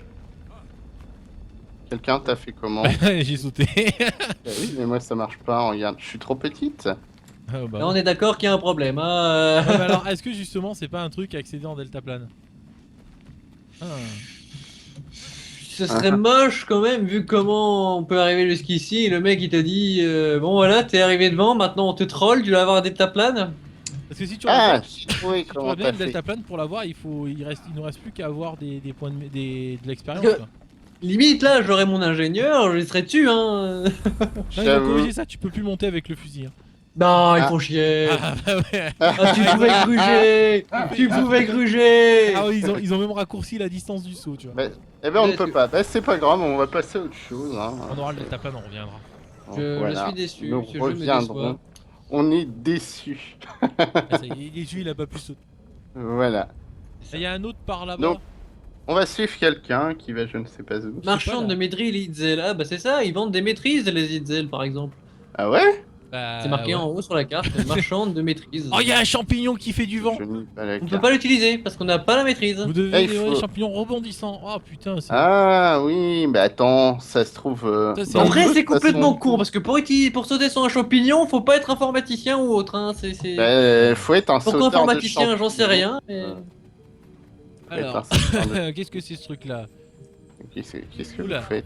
Quelqu'un t'a fait comment? J'ai sauté. Bah oui, mais moi ça marche pas, regarde, je suis trop petite. Ah, bah, Là, on est d'accord qu'il y a un problème. Hein. ouais, mais alors, est-ce que justement c'est pas un truc à accéder en deltaplane? Ah. Ce serait moche quand même, vu comment on peut arriver jusqu'ici. Le mec, il t'a dit bon, voilà, t'es arrivé devant, maintenant on te troll, tu vas avoir un deltaplane. Parce que si tu Ah, regardes, j'ai trouvé si tu comment vois bien t'as le fait. deltaplane pour l'avoir, il nous reste plus qu'à avoir des points de l'expérience. Parce que- quoi. Limite, là, j'aurais mon ingénieur, je les serais dessus, hein. Non, ils ont J'avoue. corrigé ça, tu peux plus monter avec le fusil. Hein. Non, ils Ah. font chier. Ah bah ouais. Ah, tu pouvais gruger. Tu pouvais gruger. Ah oui, ils ont même raccourci la distance du saut, tu vois. Bah, eh ben on ne peut pas. Bah, c'est pas grave, on va passer à autre chose. Hein. On aura le deltaplane, on reviendra. Donc, Je suis déçu, Nous ce jeu me reviendrons. déçoit. On est déçus. Ah, ça y est, il est jus, il a pas pu sauter. Voilà. Il y a un autre par là-bas. Donc, on va suivre quelqu'un qui va je ne sais pas où. Marchand là. de maîtrise Itzel, ah bah c'est ça, ils vendent des maîtrises les Itzel par exemple. Ah ouais? Bah, C'est marqué ouais. en haut sur la carte, marchand de maîtrise. Oh, il y a un champignon qui fait du vent. Je n'ai pas la On peut carte. pas l'utiliser parce qu'on n'a pas la maîtrise. Vous devez Ah, il ouais, faut- champignon rebondissant. Oh putain, c'est. Ah oui, mais attends, ça se trouve. Ça, c'est dans En les vrai, l'autre c'est complètement façon. con parce que pour sauter sur un champignon, faut pas être informaticien ou autre. Hein. Faut être un Pourquoi sauteur de informaticien, j'en sais champignons. rien. Mais... Faut être Alors, un sauteur de- qu'est-ce que c'est ce truc-là? Qu'est-ce que Oula. vous faites?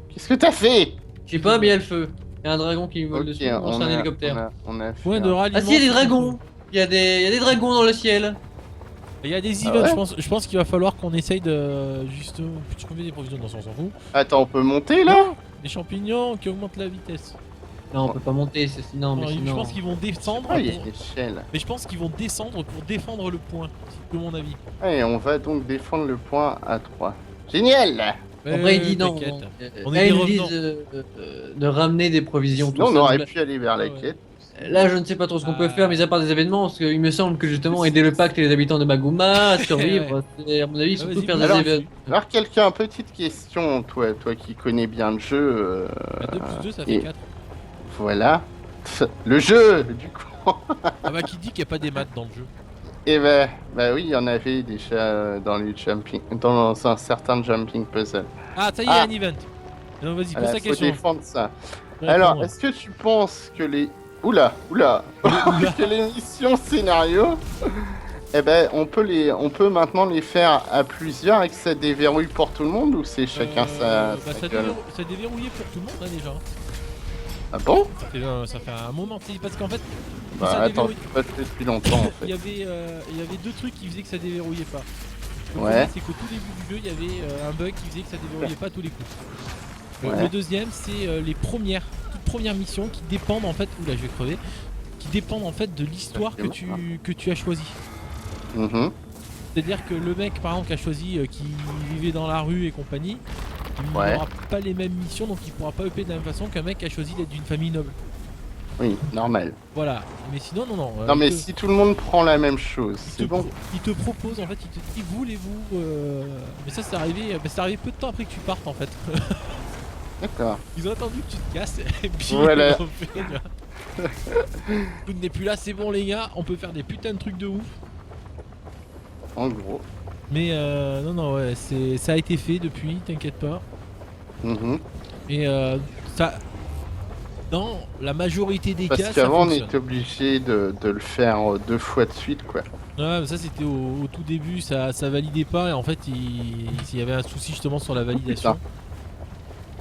Qu'est-ce que t'as fait? Je sais pas, mais il y a le feu. Il y a un dragon qui me vole Ok, dessus, non, c'est un hélicoptère. on a fait Point de un- ralliement. Ah si, il y a des dragons. Il y a des dragons dans le ciel. Il y a des Ah events, ouais je pense qu'il va falloir qu'on essaye de. Justement. Tu combien des provisions dans ce sens, on s'en fout. Attends, on peut monter là? Des champignons qui augmentent la vitesse. Non, on peut pas monter, non, mais Alors, je sinon... pense qu'ils vont descendre. Ah, il y a pour- une échelle. Mais je pense qu'ils vont descendre pour défendre le point, de mon avis. Allez, on va donc défendre le point à 3. Génial! Après, il dit non. t'inquiète. non. On Là, est ils des nous disent revenants. de ramener des provisions. tout Sinon, on ça. aurait Donc pu aller vers la Ah ouais. quête. Là, je ne sais pas trop ce qu'on peut faire, mis à part des événements, parce qu'il me semble que justement aider le pacte et les habitants de Maguma à survivre, c'est à mon avis, Ah, surtout vas-y, faire des alors, événements. Alors, quelqu'un, petite question, toi qui connais bien le jeu. 2 plus 2, ça et- fait 4. Voilà. Le jeu, du coup. Ah bah, qui dit qu'il n'y a pas des maths dans le jeu? Et bah oui, il y en avait déjà dans les jumping, dans un certain jumping puzzle. Ah, ça y est, il y a Ah. un event. Non, vas-y, pose Voilà, ta faut question. défendre ça. Réponds. Alors, est-ce que tu penses que les... Oula, que les missions scénario, eh ben, on peut maintenant les faire à plusieurs et que ça déverrouille pour tout le monde ou c'est chacun sa Bah, ça gueule c'est déverrouillé pour tout le monde, hein, déjà. Ah bon? Ça fait un moment, tu sais, parce qu'en fait, Bah ça attends, déverrouille. c'est pas fait depuis longtemps en il y fait. avait 2 trucs qui faisaient que ça déverrouillait pas. Le Ouais. premier, c'est qu'au tout début du jeu, il y avait un bug qui faisait que ça déverrouillait pas tous les coups. Ouais. Le deuxième, c'est les toutes premières missions qui dépendent en fait. Oula, je vais crever. Qui dépendent en fait de l'histoire que tu as choisi. Mhm. C'est-à-dire que le mec, par exemple, qui a choisi qui vivait dans la rue et compagnie, il Ouais. n'aura pas les mêmes missions, donc il pourra pas EP de la même façon qu'un mec qui a choisi d'être d'une famille noble. Oui, normal. Voilà. Mais sinon, non. Non mais il te- si tout le monde prend la même chose, il c'est te bon. Il te propose, en fait, il te dit, voulez-vous... Mais ça, c'est arrivé peu de temps après que tu partes, en fait. D'accord. Ils ont attendu que tu te casses, et puis Voilà. ils l'ont fait, tu vois. Tout n'est plus là, c'est bon les gars, on peut faire des putains de trucs de ouf. En gros. Mais non, ouais, ça a été fait depuis, t'inquiète pas. Mhm. Et ça... Dans la majorité des Parce cas, ça qu'avant on fonctionne. était obligé de le faire 2 fois de suite quoi. Ouais, mais ça c'était au tout début, ça validait pas, et en fait il y avait un souci justement sur la validation.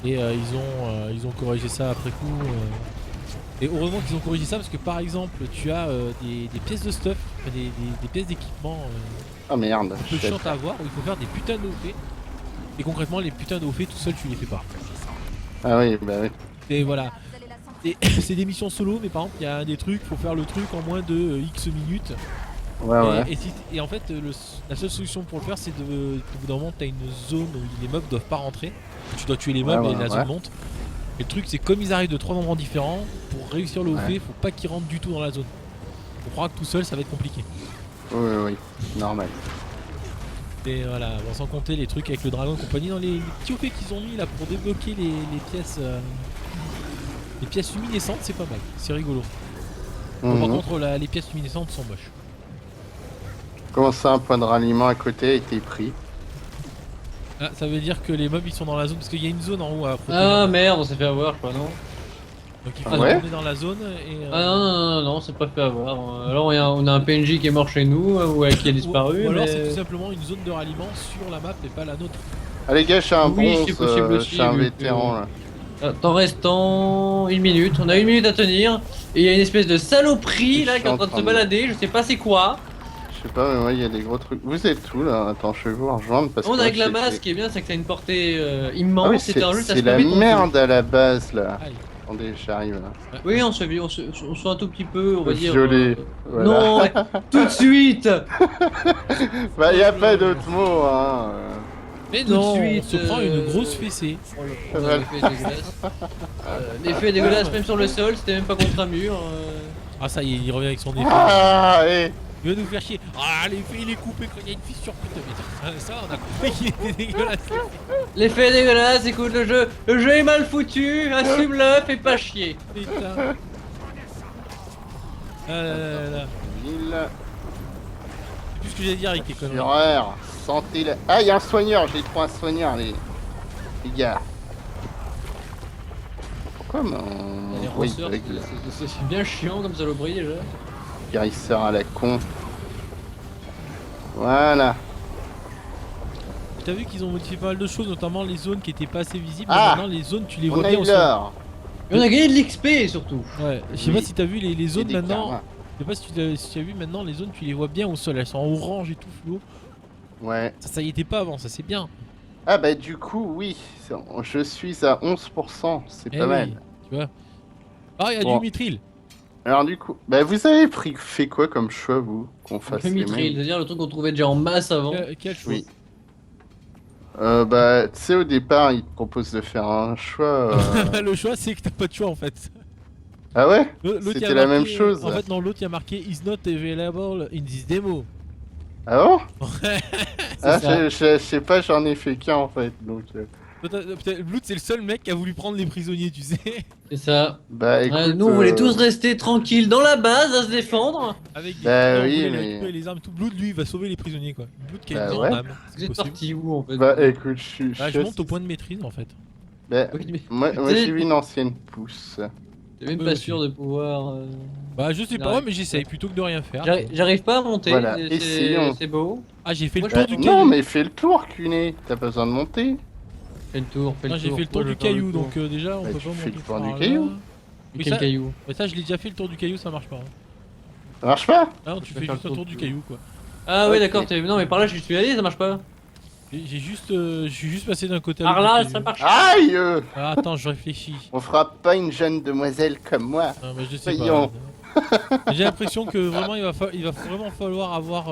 Et ils ont corrigé ça après coup. Et heureusement qu'ils ont corrigé ça parce que par exemple tu as des pièces de stuff, des pièces d'équipement Ah merde. un peu shit. chiantes à avoir où il faut faire des putains de OP. Et concrètement les putains de OP tout seul tu les fais pas. Ah oui, bah oui. Et voilà. C'est des missions solo mais par exemple il y a des trucs, faut faire le truc en moins de X minutes. Ouais, ouais. Et en fait la seule solution pour le faire c'est de... Au bout d'un moment t'as une zone où les mobs doivent pas rentrer. Tu dois tuer les mobs Ouais, et la ouais, zone ouais. monte. Et le truc c'est comme ils arrivent de 3 endroits différents, pour réussir le OP, Ouais. faut pas qu'ils rentrent du tout dans la zone. On croit que tout seul ça va être compliqué. Oui, oui, normal. Et voilà, bon, sans compter les trucs avec le dragon et compagnie, dans les petits OP qu'ils ont mis là pour débloquer les pièces luminescentes, c'est pas mal, c'est rigolo. Bon, par Mhm. contre les pièces luminescentes sont moches. Comment ça, un point de ralliement à côté a été pris? Ah, ça veut dire que les mobs ils sont dans la zone parce qu'il y a une zone en haut à protéger. Ah merde, on s'est fait avoir, je crois, non? Donc il faut Ah ouais retourner dans la zone et. Ah non, on s'est pas fait avoir. Alors on a un PNJ qui est mort chez nous, ou qui a disparu, Ou alors mais... c'est tout simplement une zone de ralliement sur la map et pas la nôtre. Ah les gars, je suis un Oui, bronze, c'est possible je aussi, suis un vu que- vétéran là. T'en restant 1 minute, on a 1 minute à tenir. Et il y a une espèce de saloperie là qui est en train de se balader, je sais pas c'est quoi. Je sais pas, mais ouais, il y a des gros trucs. Vous êtes où là? Attends, je vais vous rejoindre parce On que. a avec là, la masse, ce qui est bien, c'est que t'as une portée immense, Ah oui, c'est un jeu, ça se c'est la permet ton merde à la base là. Aïe. Attendez, j'arrive là. tour. Oui, on se un tout petit peu, on va dire. Violet, voilà. Non, ouais, tout de suite. Bah, y a pas d'autre mot, hein. Mais Tout de non, suite, on se prend une grosse fessée. On a l'effet dégueulasse. L'effet est dégueulasse même sur le sol, c'était même pas contre un mur. Ah ça y est, il revient avec son effet. Ah, et. Il va nous faire chier. Ah l'effet il est coupé quand il y a une fissure. Putain mais ça on a compris qu'il était dégueulasse. L'effet est dégueulasse, écoute le jeu est mal foutu, assume-le, fais pas chier. Putain. Ah là là là. Ville, C'est plus ce que j'allais dire avec tes conneries. fureur, sentez le. Ah, y a un soigneur, j'ai trouvé un soigneur, les gars. Pourquoi mon. Les Oui, rosseurs, avec le c'est bien chiant comme saloperie déjà. guérisseur à la con. Voilà. T'as vu qu'ils ont modifié pas mal de choses, notamment les zones qui étaient pas assez visibles. Ah, Maintenant les zones tu les On vois a bien eu au sol. l'heure. Et on a gagné de l'XP surtout. Ouais, je sais Oui. pas si t'as vu les zones des maintenant. karmas. Je sais pas si tu as vu maintenant les zones tu les vois bien au sol, elles sont en orange et tout fluo. Ouais. Ça y était pas avant, ça c'est bien. Ah bah du coup oui, je suis à 11%, c'est Eh pas oui, mal. tu vois. Ah il y a Bon. du mithril. Alors du coup, bah vous avez fait quoi comme choix vous qu'on fasse Le les mithril, mêmes? c'est-à-dire le truc qu'on trouvait déjà en masse avant. Quelle chose. Oui. Bah tu sais au départ il te propose de faire un choix. Le choix c'est que t'as pas de choix en fait. Ah ouais? L'autre, il y a C'était la marqué- même chose. En fait non, l'autre il y a marqué is not available in this demo. Ah bon? Ouais. Ah ça. je sais pas, j'en ai fait qu'un en fait donc. Blood c'est le seul mec qui a voulu prendre les prisonniers tu sais. C'est ça. Bah écoute. Ouais, nous on voulait tous rester tranquilles dans la base à se défendre. Avec des Bah on oui, voulait mais- récupérer les armes tout. Blood lui il va sauver les prisonniers quoi. Blood qui a Bah une ouais. grande âme. Vous C'est êtes possible. parti où en fait? Bah écoute, je Ah, suis. je monte au point de maîtrise en fait. Bah, Oui, mais moi j'ai vu une ancienne pousse. t'es même Oui, pas aussi. sûr de pouvoir. Bah je sais pas J'arrive. mais j'essaye plutôt que de rien faire. J'arrive pas à monter, Voilà, c'est- essayons. c'est beau. Ah j'ai fait Moi, le tour je- du caillou. Non mais fais le tour cuné, t'as pas besoin de monter. Fais le tour, fais le Non, tour. j'ai fait le tour Moi, du je vais faire le caillou tour. donc déjà on Bah, peut tu pas fais monter le tour par du là. caillou. Mais Quel ça- caillou? Mais ça je l'ai déjà fait le tour du caillou ça marche pas. hein. Ça marche pas? Ah non tu peux fais faire juste le un tour tour du du- caillou quoi. Ah ouais Ok. d'accord, non mais par là je suis allé, ça marche pas. J'ai juste je suis juste passé d'un côté à Par l'autre. là du ça caillou. marche. Aïe! Ah, attends je réfléchis. On fera pas une jeune demoiselle comme moi. Non mais je sais Voyons. pas. J'ai l'impression que vraiment il va vraiment falloir avoir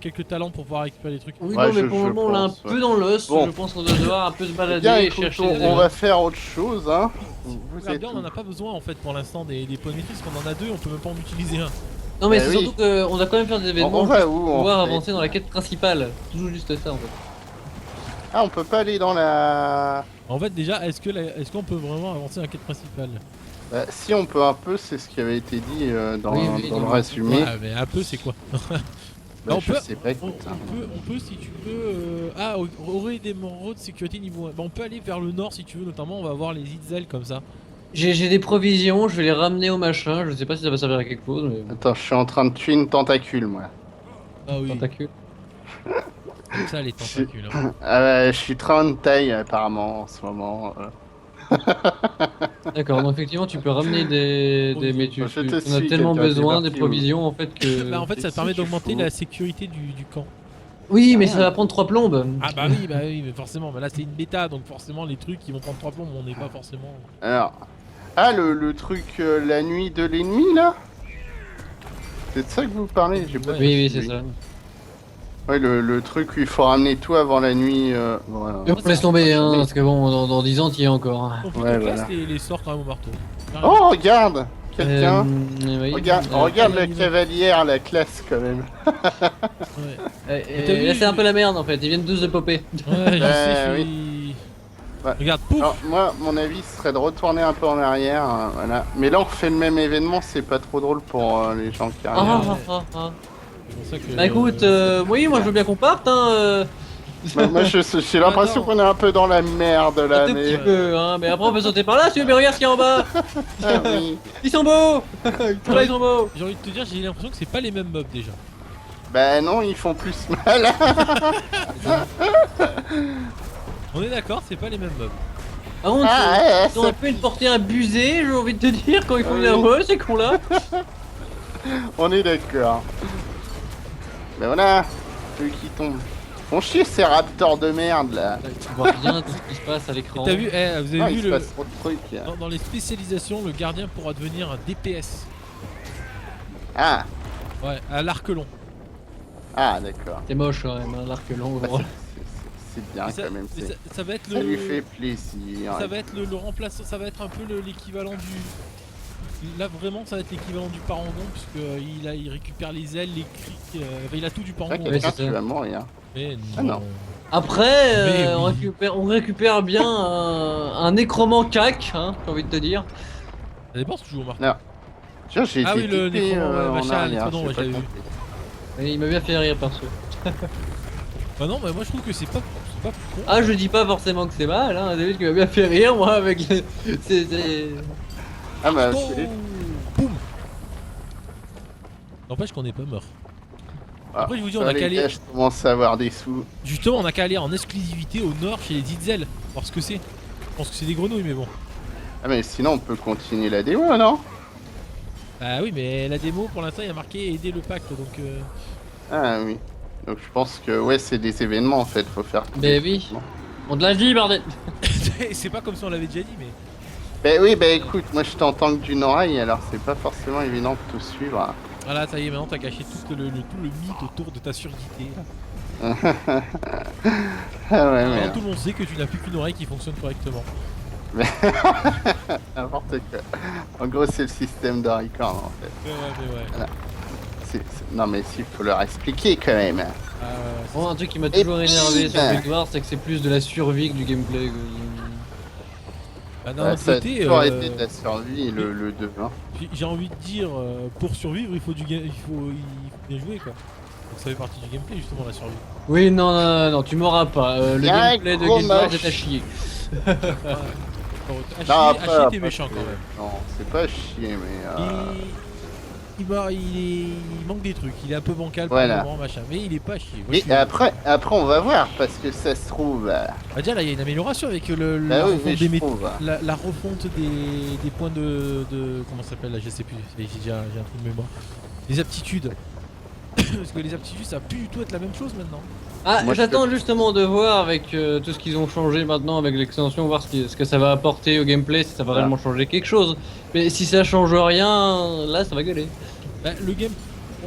quelques talents pour pouvoir récupérer les trucs. Oui Ouais, non mais je- pour le je moment on l'a un pense, peu dans l'os, Bon. je pense qu'on doit devoir un peu se Eh balader bien et écoute, chercher on, des on va faire autre chose hein. Vous Regarde êtes bien, on où? en a pas besoin en fait pour l'instant des points de maîtrise, qu'on en a deux, on peut même pas en utiliser un. Non mais Bah c'est oui. surtout qu'on doit quand même faire des événements On va pour où, en pouvoir fait avancer dans la quête principale. Toujours juste ça en fait. Ah on peut pas aller dans la... En fait déjà, est-ce qu'on peut vraiment avancer dans la quête principale? Bah, si on peut un peu, c'est ce qui avait été dit dans, Oui, oui, dans le dans le- résumé. Ouais, mais un peu c'est quoi? Bah, on je peut- sais pas, On écoute. hein. peut si tu veux... aurait des moraux de sécurité niveau 1. Bah, on peut aller vers le nord si tu veux, notamment on va voir les Itzel comme ça. J'ai des provisions, je vais les ramener au machin, je sais pas si ça va servir à quelque chose mais... Attends, je suis en train de tuer une tentacule moi. Ah oui, Tentacule. c'est ça les tentacules. Hein. Ah bah, je suis très en taille apparemment en ce moment. D'accord, donc effectivement tu peux ramener des mais Je te on a suis, tellement quelqu'un besoin qui est des parti, provisions en fait que... Bah, en fait ça qu'est-ce te permet que tu d'augmenter fous la sécurité du camp. Oui mais ça va prendre 3 plombes. Ah bah oui, mais forcément, bah là c'est une bêta, donc forcément les trucs ils vont prendre 3 plombs, mais on n'est pas forcément... Alors, ah le truc la nuit de l'ennemi là. C'est de ça que vous parlez? J'ai pas Ouais. Oui suivi. c'est ça. Ouais le truc où il faut ramener tout avant la nuit. Voilà. Mais on laisse tomber hein, parce que bon dans 10 ans t'y es encore. On peut Ouais, qu'on voilà. fasse les sorts quand même au marteau. Oh regarde, quelqu'un. Oui. Regarde la il- cavalière, la classe quand même. Ouais, t'as vu, Là c'est un peu la merde en fait, ils viennent tous de popper. ouais je sais, je oui. suis... Ouais. Regarde, pouf. Alors moi, mon avis serait de retourner un peu en arrière, voilà. Mais là on refait le même événement, c'est pas trop drôle pour les gens qui arrivent. Ah. C'est pour ça que... Bah écoute, oui moi je veux bien qu'on parte hein. Moi j'ai l'impression Attends. qu'on est un peu dans la merde là, Un tout mais... petit peu hein, mais après on peut sauter par là si tu veux, mais regarde ce qu'il y a en bas. Ah oui. Ils sont beaux. Là ils sont beaux. J'ai envie de te dire, j'ai l'impression que c'est pas les mêmes mobs déjà. Bah non, ils font plus mal. On est d'accord, c'est pas les mêmes mobs. Par contre, Ah, ils ont un peu une portée abusée, j'ai envie de te dire, quand ils font bien ouais, ces cons-là. on est d'accord. Mais voilà, ceux qui tombent. Font chier ces raptors de merde là. Tu vois rien de ce qui se passe à l'écran. T'as vu, vous avez Ah, vu il se le... passe trop de trucs. Dans les spécialisations, le gardien pourra devenir un DPS. Ah, Ouais, à l'arc long. ah d'accord. C'est moche quand même, hein, l'arc long. Bah, gros. c'est bien Et ça, quand même. et ça va être Ça lui le... fait plaisir. Ça va être le remplaçant, ça va être un peu l'équivalent du... Là vraiment ça va être l'équivalent du parangon puisque il récupère les ailes, les crics, enfin, il a tout du Ah, parangon. Ouais, quelqu'un c'est ça. tu vas mourir. Mais Ah non. Après, Mais on, oui. on récupère bien un nécromancaque, hein, j'ai envie de te dire. Ça dépend si tu joues au marteau. Non. Tiens, j'ai Ah été oui, le TP, nécromant, ouais, en machin, arrière, l'étrannon, j'ai ouais, pas je l'avais vu. compris. Et il m'a bien fait rire perso. Bah non, mais moi je trouve que c'est pas con. Ah, je dis pas forcément que c'est mal, hein, David qui m'a bien fait rire, moi, avec le... c'est... Ah bah, Oh, c'est... boum. N'empêche qu'on n'est pas mort. Ah, Après, je vous dis, ça, on a les calé- gars, je commence à avoir des sous. Justement, on a qu'à aller en exclusivité au nord chez les Ditzel, voir ce que c'est. Je pense que c'est des grenouilles, mais bon. Ah mais sinon on peut continuer la démo, non? Bah oui, mais la démo pour l'instant il y a marqué aider le pacte donc. Ah oui. Donc je pense que ouais c'est des événements en fait, faut faire. Mais oui. On te l'a dit, bordel. c'est pas comme si on l'avait déjà dit, mais. Bah oui, bah écoute, moi je t'entends que d'une oreille, alors c'est pas forcément évident de tout suivre. Voilà, ça y est, maintenant t'as gâché tout le mythe autour de ta surdité. Ah ouais, mais Maintenant tout le monde sait que tu n'as plus qu'une oreille qui fonctionne correctement. n'importe quoi. En gros c'est le système de record en fait. Mais ouais. Non mais s'il faut leur expliquer quand même. Ah, ouais, Bon, un truc qui m'a toujours Et énervé puis, sur Victoire, c'est que c'est plus de la survie que du gameplay. Quoi. bah, d'un autre Ça a côté, toujours été de la survie le 2. Hein. j'ai envie de dire, pour survivre, il faut bien jouer quoi. Donc ça fait partie du gameplay justement la survie. Oui, non, tu m'auras pas. Le Y a un gameplay de gros Guild Wars moche. est à chier. À chier, t'es méchant quand même. Non, c'est pas chier mais... Il manque des trucs, il est un peu bancal Voilà. pour le moment, machin, mais il est pas chier. Mais après on va voir, parce que ça se trouve... Bah déjà là il y a une amélioration avec Bah la oui, refonte mais des je métaux. trouve. La refonte des points de comment ça s'appelle là, je sais plus, j'ai un trou de mémoire. Les aptitudes. Parce que les aptitudes ça va plus du tout être la même chose maintenant. Ah, Moi, je j'attends peux- justement de voir avec tout ce qu'ils ont changé maintenant avec l'extension, voir ce que ça va apporter au gameplay, si ça va Voilà. réellement changer quelque chose. Mais si ça change rien, là ça va gueuler. Bah, le game.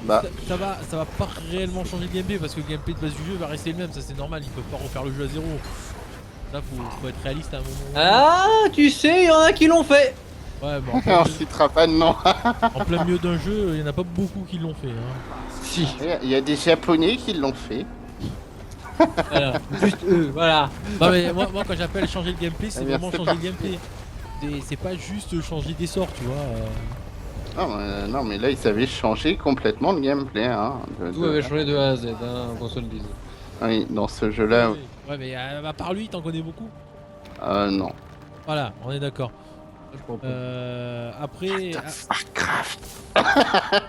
Bah. Ça va pas réellement changer le gameplay parce que le gameplay de base du jeu va rester le même, ça c'est normal, ils peuvent pas refaire le jeu à zéro. Là faut être réaliste à un moment. Ah, tu sais, il y en a qui l'ont fait. Ouais, bah On citera pas de nom. en plein milieu d'un jeu, il y en a pas beaucoup qui l'ont fait. Hein. Si, Il y a des Japonais qui l'ont fait. voilà. Juste eux, voilà. Non mais moi quand j'appelle changer le gameplay, c'est Eh bien, vraiment c'est changer le parti. gameplay. C'est pas juste changer des sorts, tu vois. Non, mais là, ils avaient changé complètement le gameplay. Hein, Tout avait changé de A à Z, hein, qu'on se le dise. Oui, dans ce jeu-là, Ouais, mais à part lui, t'en connais beaucoup. non. Voilà, on est d'accord. Je comprends. Après, Warcraft.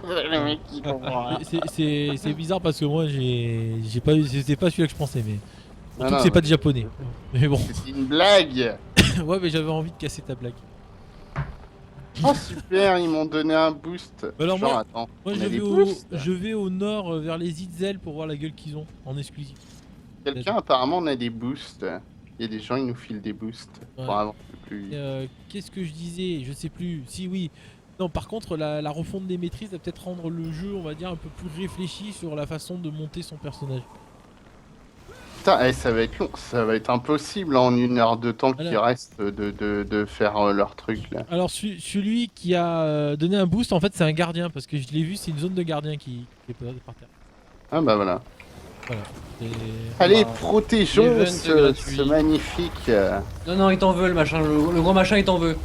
Le mec qui comprend rien. c'est bizarre parce que moi j'ai pas c'était pas celui-là que je pensais, mais surtout non, que c'est pas mais- des japonais. Mais bon, C'est une blague. ouais, mais j'avais envie de casser ta blague. Oh super, ils m'ont donné un boost. Alors Genre, moi- attends, Moi on je a des vais, boosts. je vais au nord vers les Itzel pour voir la gueule qu'ils ont en exclusif. Quelqu'un apparemment on a des boosts. Il y a des gens ils nous filent des boosts Ouais. pour avancer plus vite. Qu'est-ce que je disais? Je sais plus. Si oui. Non, par contre, la refonte des maîtrises va peut-être rendre le jeu, on va dire, un peu plus réfléchi sur la façon de monter son personnage. Putain, ça va être long, ça va être impossible en 1 heure de temps qui Voilà. reste de faire leur truc là. Alors, celui qui a donné un boost, en fait, c'est un gardien, parce que je l'ai vu, c'est une zone de gardien qui est par terre. Ah bah voilà. Voilà. Et- Allez, Bah, protégeons event ce gratuit. magnifique. Non, il t'en veut le machin, le gros machin il t'en veut.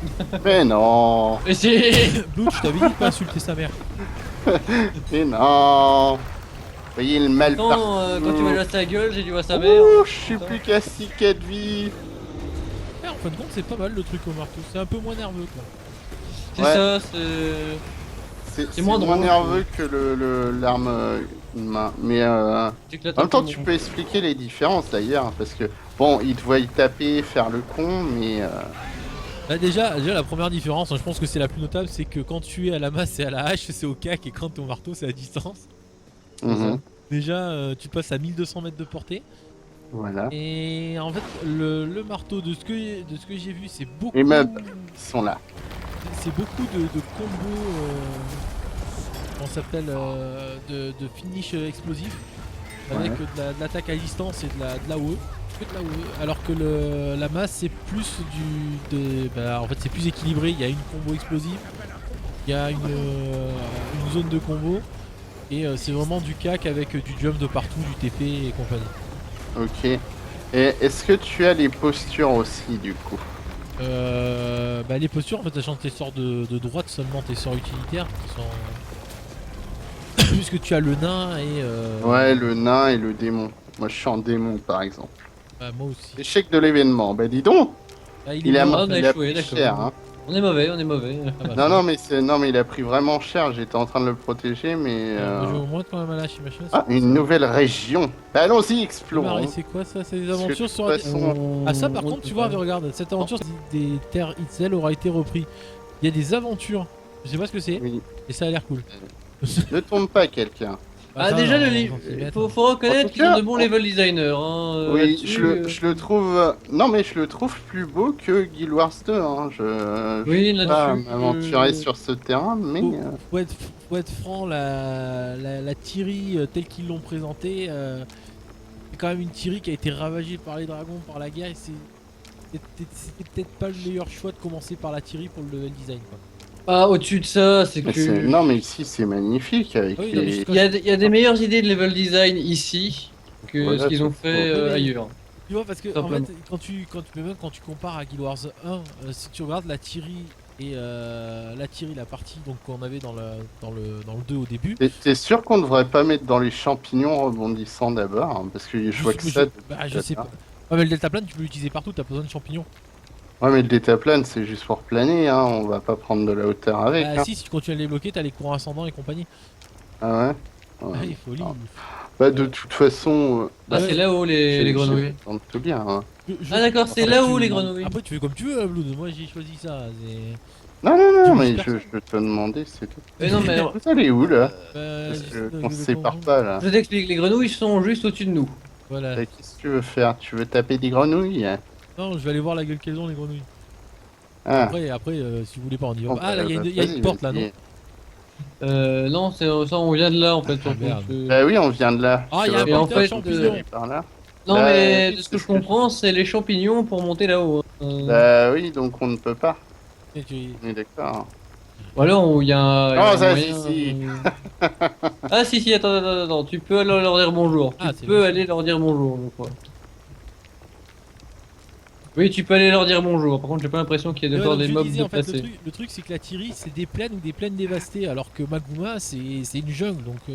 Mais non, Et si Blue, je t'avais dit de pas insulter sa mère. mais non. Voyez le mal Quand, partout. quand tu vas à sa gueule, j'ai dû voir sa mère. Ouh, je suis plus qu'à 6 4 vies. Mais en fin de compte, c'est pas mal le truc au marteau. C'est un peu moins nerveux, quoi. C'est Ouais. ça, c'est. C'est moins moins drôle, nerveux que l'arme main. Mais C'est que là, en même temps, t'as tu peux expliquer les différences d'ailleurs, parce que Bon, ils te voient y taper, faire le con, mais... Là, déjà, la première différence, hein, je pense que c'est la plus notable, c'est que quand tu es à la masse et à la hache, c'est au cac, et quand t'es au marteau, c'est à distance. mhm, Déjà, tu passes à 1200 mètres de portée. voilà. Et en fait, le marteau, de ce que j'ai vu, c'est beaucoup. Les meubles, ils sont là. C'est beaucoup de combos. On s'appelle de finish explosif. Avec Ouais. de l'attaque à distance et de la AOE. Que de la AOE. Alors que la masse, c'est plus en fait, c'est plus équilibré. Il y a une combo explosive. Il y a une zone de combo. Et c'est vraiment du cac avec du jump de partout, du TP et compagnie. Ok. Et est-ce que tu as les postures aussi, du coup? Les postures, en fait, ça change tes sorts de droite seulement, tes sorts utilitaires qui sont. Puisque tu as le nain et. Ouais, le nain et le démon. Moi, je suis en démon, par exemple. Bah, moi aussi. Échec de l'événement. Bah, dis donc! Ah, Il a, mort. On a il a échoué, pris d'accord. cher, hein. On est mauvais, on est mauvais. Ah bah, Non, non, mais non, mais il a pris vraiment cher. J'étais en train de le protéger, mais... moi, je vais au moins quand même à la machin. Ah, une nouvelle région. Bah, allons-y, explorons. C'est quoi ça? C'est des Parce que aventures de sur. toute façon- Ah, ça par contre, tu vois, regarde, cette aventure des terres Itzel aura été repris. Il y a des aventures. Je sais pas ce que c'est, Oui. et ça a l'air cool. Ne tombe pas quelqu'un. Ah, ça, déjà, on le va livre. s'y mettre. Faut reconnaître En tout qu'ils sont cas, de bons level designers. Hein, Oui, là-dessus, je le trouve... Non, mais je le trouve plus beau que Guild Wars 2. Hein. Je Oui, vais pas là-dessus, m'aventurer sur ce terrain, mais... Faut être franc, la Tiri telle qu'ils l'ont présentée, c'est quand même une Tiri qui a été ravagée par les dragons, par la guerre, et c'était peut-être pas le meilleur choix de commencer par la Tiri pour le level design, quoi. Ah, au-dessus de ça, c'est mais que. non, mais ici, c'est magnifique avec Oui, non, mais les... Il y a des meilleures idées de level design ici que Voilà, ce qu'ils ont tout fait court. ailleurs. Tu vois, parce que en Simplement. fait, quand tu compares à Guild Wars 1, si tu regardes la Tiri et la partie donc qu'on avait dans le 2 au début. T'es sûr qu'on devrait pas mettre dans les champignons rebondissants d'abord, hein, parce que je vois que ça... Je sais pas. Ouais, mais le deltaplane, tu peux l'utiliser partout, t'as pas besoin de champignons. Ouais, mais le détaplane, c'est juste pour planer, hein. On va pas prendre de la hauteur avec. Bah Hein. si tu continues à les bloquer, t'as les courants ascendants et compagnie. Ah ouais? Ah, Ouais. il faut lire. Bah, de toute façon... Ah, Ouais. c'est là-haut les grenouilles. On te bien, hein. Ah, d'accord, c'est là-haut les grenouilles. Après, tu fais comme tu veux, Blood. Moi, j'ai choisi ça. Non, non, non, Tu mais bouges je te demandais, c'est tout. Mais non, mais Vous allez où, là? Bah, Parce c'est que dans on le se sépare donjon. pas, là. je t'explique, les grenouilles sont juste au-dessus de nous. Voilà. Qu'est-ce que tu veux faire? Tu veux taper des grenouilles? Non, je vais aller voir la gueule qu'elles ont, les grenouilles. Ah, Après, si vous voulez pas, on y va. bon, Ah, là, bah, il y a une vas-y, porte là, non? vas-y. Non, ça, on vient de là en fait. Ah, merde. Bah oui, on vient de là. Ah, Tu il y a vas un en voir fait, champignon. par là. Non, Bah, mais oui, de ce c'est que je ce que comprends, c'est les champignons pour monter là-haut. Bah oui, donc on ne peut pas. Et tu- On est d'accord. Ou alors, il y a un. Oh, ça, moyen, si. Ah, si, attends, tu peux aller leur dire bonjour. Ah, Tu c'est peux bon. aller leur dire bonjour, je crois. Oui, tu peux aller leur dire bonjour. Par contre, j'ai pas l'impression qu'il y ait Ouais, encore donc des je mobs disais, en fait, déplacés. le truc c'est que la Tiri c'est des plaines ou des plaines dévastées, alors que Maguma c'est une jungle, donc C'est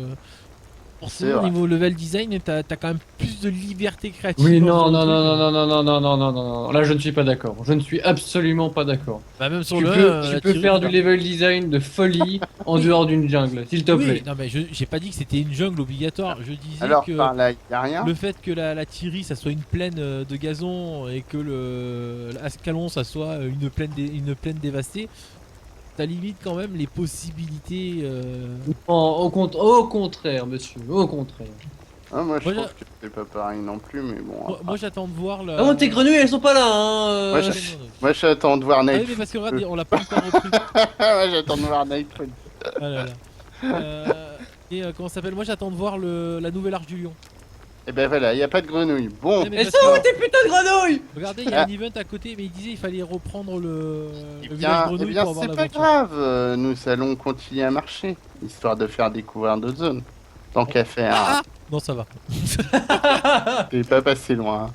forcément au vrai. niveau level design t'as quand même plus de liberté créative. Oui, dans non, ce non, genre de non, truc. non, non, non, non, non, non, non, non. Là, je ne suis pas d'accord. Je ne suis absolument pas d'accord. Bah même sur Tu le peux, 1, tu la peux Tiri, faire du level design de folie en dehors d'une jungle, s'il te Oui, plaît. non mais j'ai pas dit que c'était une jungle obligatoire, je disais Alors, que par là, il n'y a rien. le fait que la Tiri ça soit une plaine de gazon et que l'Ascalon ça soit une plaine dévastée, ça limite quand même les possibilités. Au contraire, monsieur, au contraire. Ah, moi, je Moi, trouve que c'est pas pareil non plus, mais bon. Moi j'attends de voir la. Ah bon, tes grenouilles, elles sont pas là, hein. Moi, Moi, j'attends de voir Ah oui, Night. mais parce que regarde, on l'a pas encore repris. Ouais, j'attends de voir Nightfall. Ah là là. Comment ça s'appelle? Moi j'attends de voir la nouvelle Arche du Lion. Et ben voilà, il n'y a pas de grenouille. Bon, Ouais, mais Elles parce sont où que- tes putains de grenouilles? Regardez, il y a un event à côté, mais il disait il fallait reprendre le village eh grenouille bien pour avoir c'est pas l'aventure. grave. Nous allons continuer à marcher, histoire de faire découvrir d'autres zones. Tant qu'à faire, Ah non, ça va. t'es pas passé loin.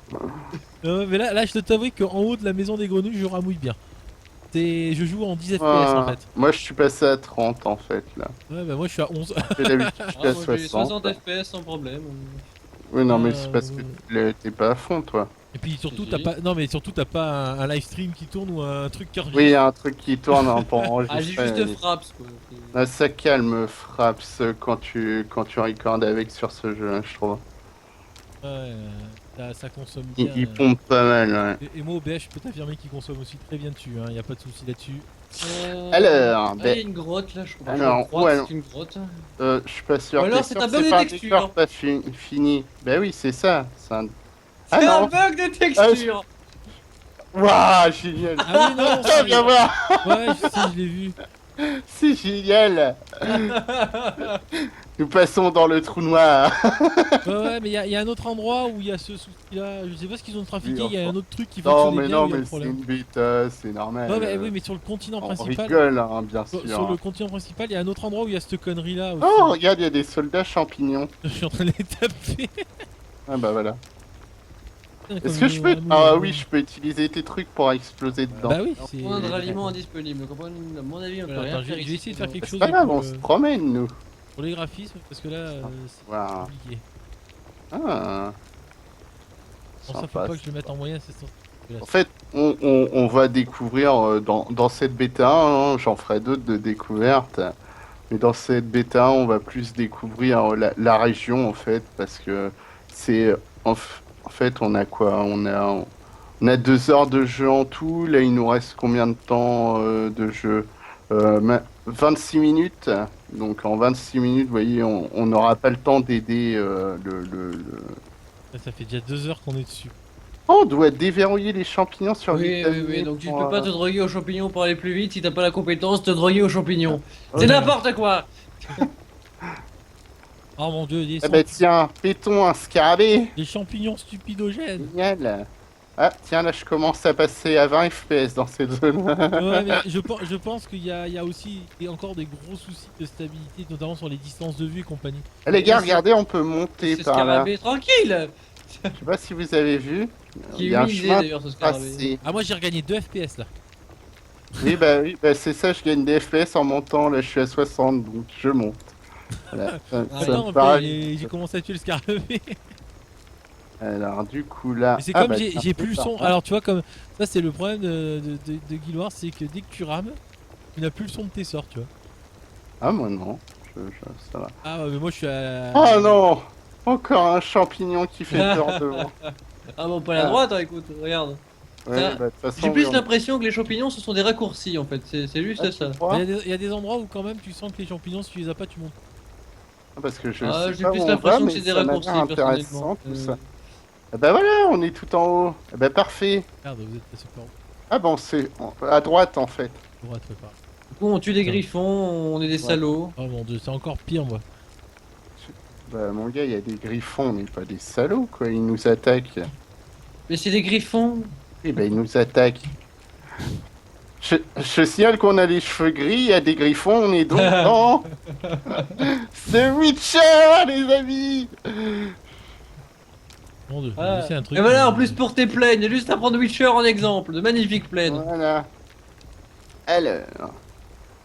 Mais là, je te t'avoue qu'en haut de la maison des grenouilles, je ramouille bien. Je joue en 10 FPS en fait. Moi, je suis passé à 30 en fait là. Ouais, bah moi je suis à 11. J'ai d'habitude, je suis à Ah, moi, j'ai 60. 60 FPS sans problème. Oui, non, mais Euh, c'est parce que t'es pas à fond, toi. Et puis surtout, Si. t'as pas. Non, mais surtout, t'as pas un live stream qui tourne ou un truc qui enregistre. Oui, il y a un truc qui tourne hein, pour Ah, j'ai enregistrer. juste fraps, quoi. Ah, ça calme Fraps quand tu recordes avec sur ce jeu, je trouve. Ouais. Ça consomme Il, bien. il pompe pas mal, ouais. Et moi, au BH, je peux t'affirmer qu'il consomme aussi très bien dessus, hein. Y a pas de souci là-dessus. Alors, il y a une grotte là, je crois. alors, Je crois ouais, que c'est une grotte. Je suis pas sûr. Ou alors T'es c'est sûr un que bug c'est de pas un texture. décor pas fini. Bah oui, c'est ça. Ah C'est un non. bug de texture. Waouh, génial. Ah oui, non, Tiens, viens voir. Ouais, je sais, je l'ai vu. C'est génial. Nous passons dans le trou noir. Ouais, mais y a un autre endroit où il y a ce souci-là. Je sais pas ce qu'ils ont trafiqué, Oui, il y a enfin. un autre truc qui Non, fonctionnait mais bien, non, où il y a mais le c'est problème. une bêta, c'est normal. Ouais, mais, oui, mais sur le continent On principal. rigole, hein, bien sûr. Sur le continent principal, il y a un autre endroit où il y a cette connerie-là aussi. Oh, regarde, il y a des soldats champignons. Je suis en train de les taper. Ah bah voilà. Comme Est-ce que je peux... un Ah moulin. oui, je peux utiliser tes trucs pour exploser dedans. Bah oui, c'est. Point de ralliement indisponible. Donc, à mon avis, on peut Voilà, rien attends, je faire vais ici. essayer de faire quelque C'est chose pas grave, pour, on se promène, nous. pour les graphismes, parce que là, c'est Voilà. compliqué. Ah. Bon, ça, faut Sympa, pas que je le mette en moyen, c'est ça. En fait, on va découvrir dans cette bêta, hein, j'en ferai d'autres de découvertes, mais dans cette bêta, on va plus découvrir la région, en fait, parce que c'est... En fait, on a quoi? On a 2 heures de jeu en tout, là, il nous reste combien de temps de jeu? 26 minutes, donc en 26 minutes, vous voyez, on n'aura pas le temps d'aider Là, ça fait déjà 2 heures qu'on est dessus. Oh, on doit déverrouiller les champignons sur Oui, vitamine oui, oui, donc tu pour, peux pas te droguer aux champignons pour aller plus vite si t'as pas la compétence de te droguer aux champignons. Ouais. C'est n'importe quoi. Oh mon dieu, Eh ben tiens, pétons un scarabée. des champignons stupidogènes. Génial. Ah, tiens, là, je commence à passer à 20 FPS dans cette zone. Ouais, mais je pense qu'il y a aussi encore des gros soucis de stabilité, notamment sur les distances de vue et compagnie. Eh, les gars, regardez, on peut monter C'est par là. scarabée tranquille. Je sais pas si vous avez vu. Qui Il est y a un humilisé chemin d'ailleurs ce scarabée. tracé. Ah, moi j'ai regagné 2 FPS là. Oui, bah c'est ça, je gagne des FPS en montant. Là, je suis à 60, donc je monte. Voilà. Ça Attends, me paraît- j'ai commencé à tuer le scarabée. Alors, du coup, là. Mais c'est Ah, comme bah, j'ai tiens, plus le c'est son. ça. Alors tu vois, comme ça, c'est le problème de Guild Wars, c'est que dès que tu rames, tu n'as plus le son de tes sorts, tu vois. Ah, moi non. Ça va. Ah, ouais, mais moi je suis à. Oh non! Encore un champignon qui fait peur devant. Ah bon, pas la droite, hein, écoute, regarde. Ouais, Ça, bah, de toute façon, J'ai plus oui, on- l'impression que les champignons ce sont des raccourcis en fait, c'est juste Ah, tu ça. crois Il y a des endroits où quand même tu sens que les champignons, si tu les as pas, tu montes. Ah, parce que je Ah, sais j'ai pas plus où on l'impression va, que c'est mais des ça m'a raccourcis l'air intéressant personnellement. tout ça. Ah bah voilà, on est tout en haut. Ah bah parfait. Merde, vous êtes passé par Ah bon, c'est à droite en fait. droite, ouais, pas. Du coup, on tue des griffons, on est des salauds. Oh mon dieu, c'est encore pire, moi. Bah mon gars, il y a des griffons, mais pas des salauds quoi. Ils nous attaquent. Mais c'est des griffons. Eh bah ils nous attaquent. Je signale qu'on a les cheveux gris, il y a des griffons, on est donc dans... C'est Witcher les amis. Mon dieu, Ah. c'est un truc. Et voilà, en plus pour tes plaines, il y a juste à prendre Witcher en exemple, de magnifiques plaines. Voilà. Alors...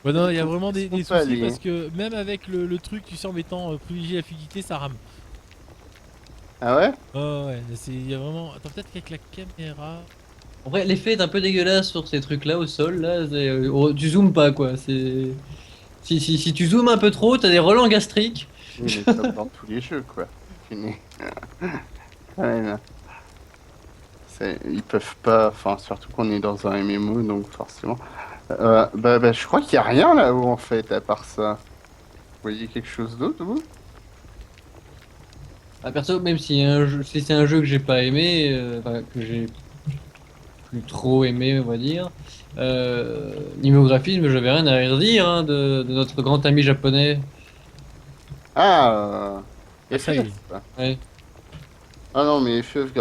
Ouais, non, il y a vraiment des Faut soucis pas aller. parce que même avec le truc, tu sais, en mettant privilégier la fluidité, ça rame. Ah ouais? Oh ouais, il y a vraiment. Attends, peut-être qu'avec la caméra. En vrai, l'effet est un peu dégueulasse sur ces trucs là au sol, là, tu zoomes pas quoi, c'est... Si tu zoomes un peu trop, t'as des relents gastriques. Oui, mais comme dans tous les jeux, quoi. Ouais, là. Ils peuvent pas, enfin, surtout qu'on est dans un MMO, donc forcément. Bah, je crois qu'il y a rien là-haut en fait, à part ça. Vous voyez quelque chose d'autre, vous? Ah, perso, même si c'est un jeu que j'ai pas aimé, enfin, que j'ai plus trop aimé, on va dire, niveau graphisme, j'avais rien à redire hein, de notre grand ami japonais. Ah, Ah, ça y est. FF. Ouais. Ah non, mais FF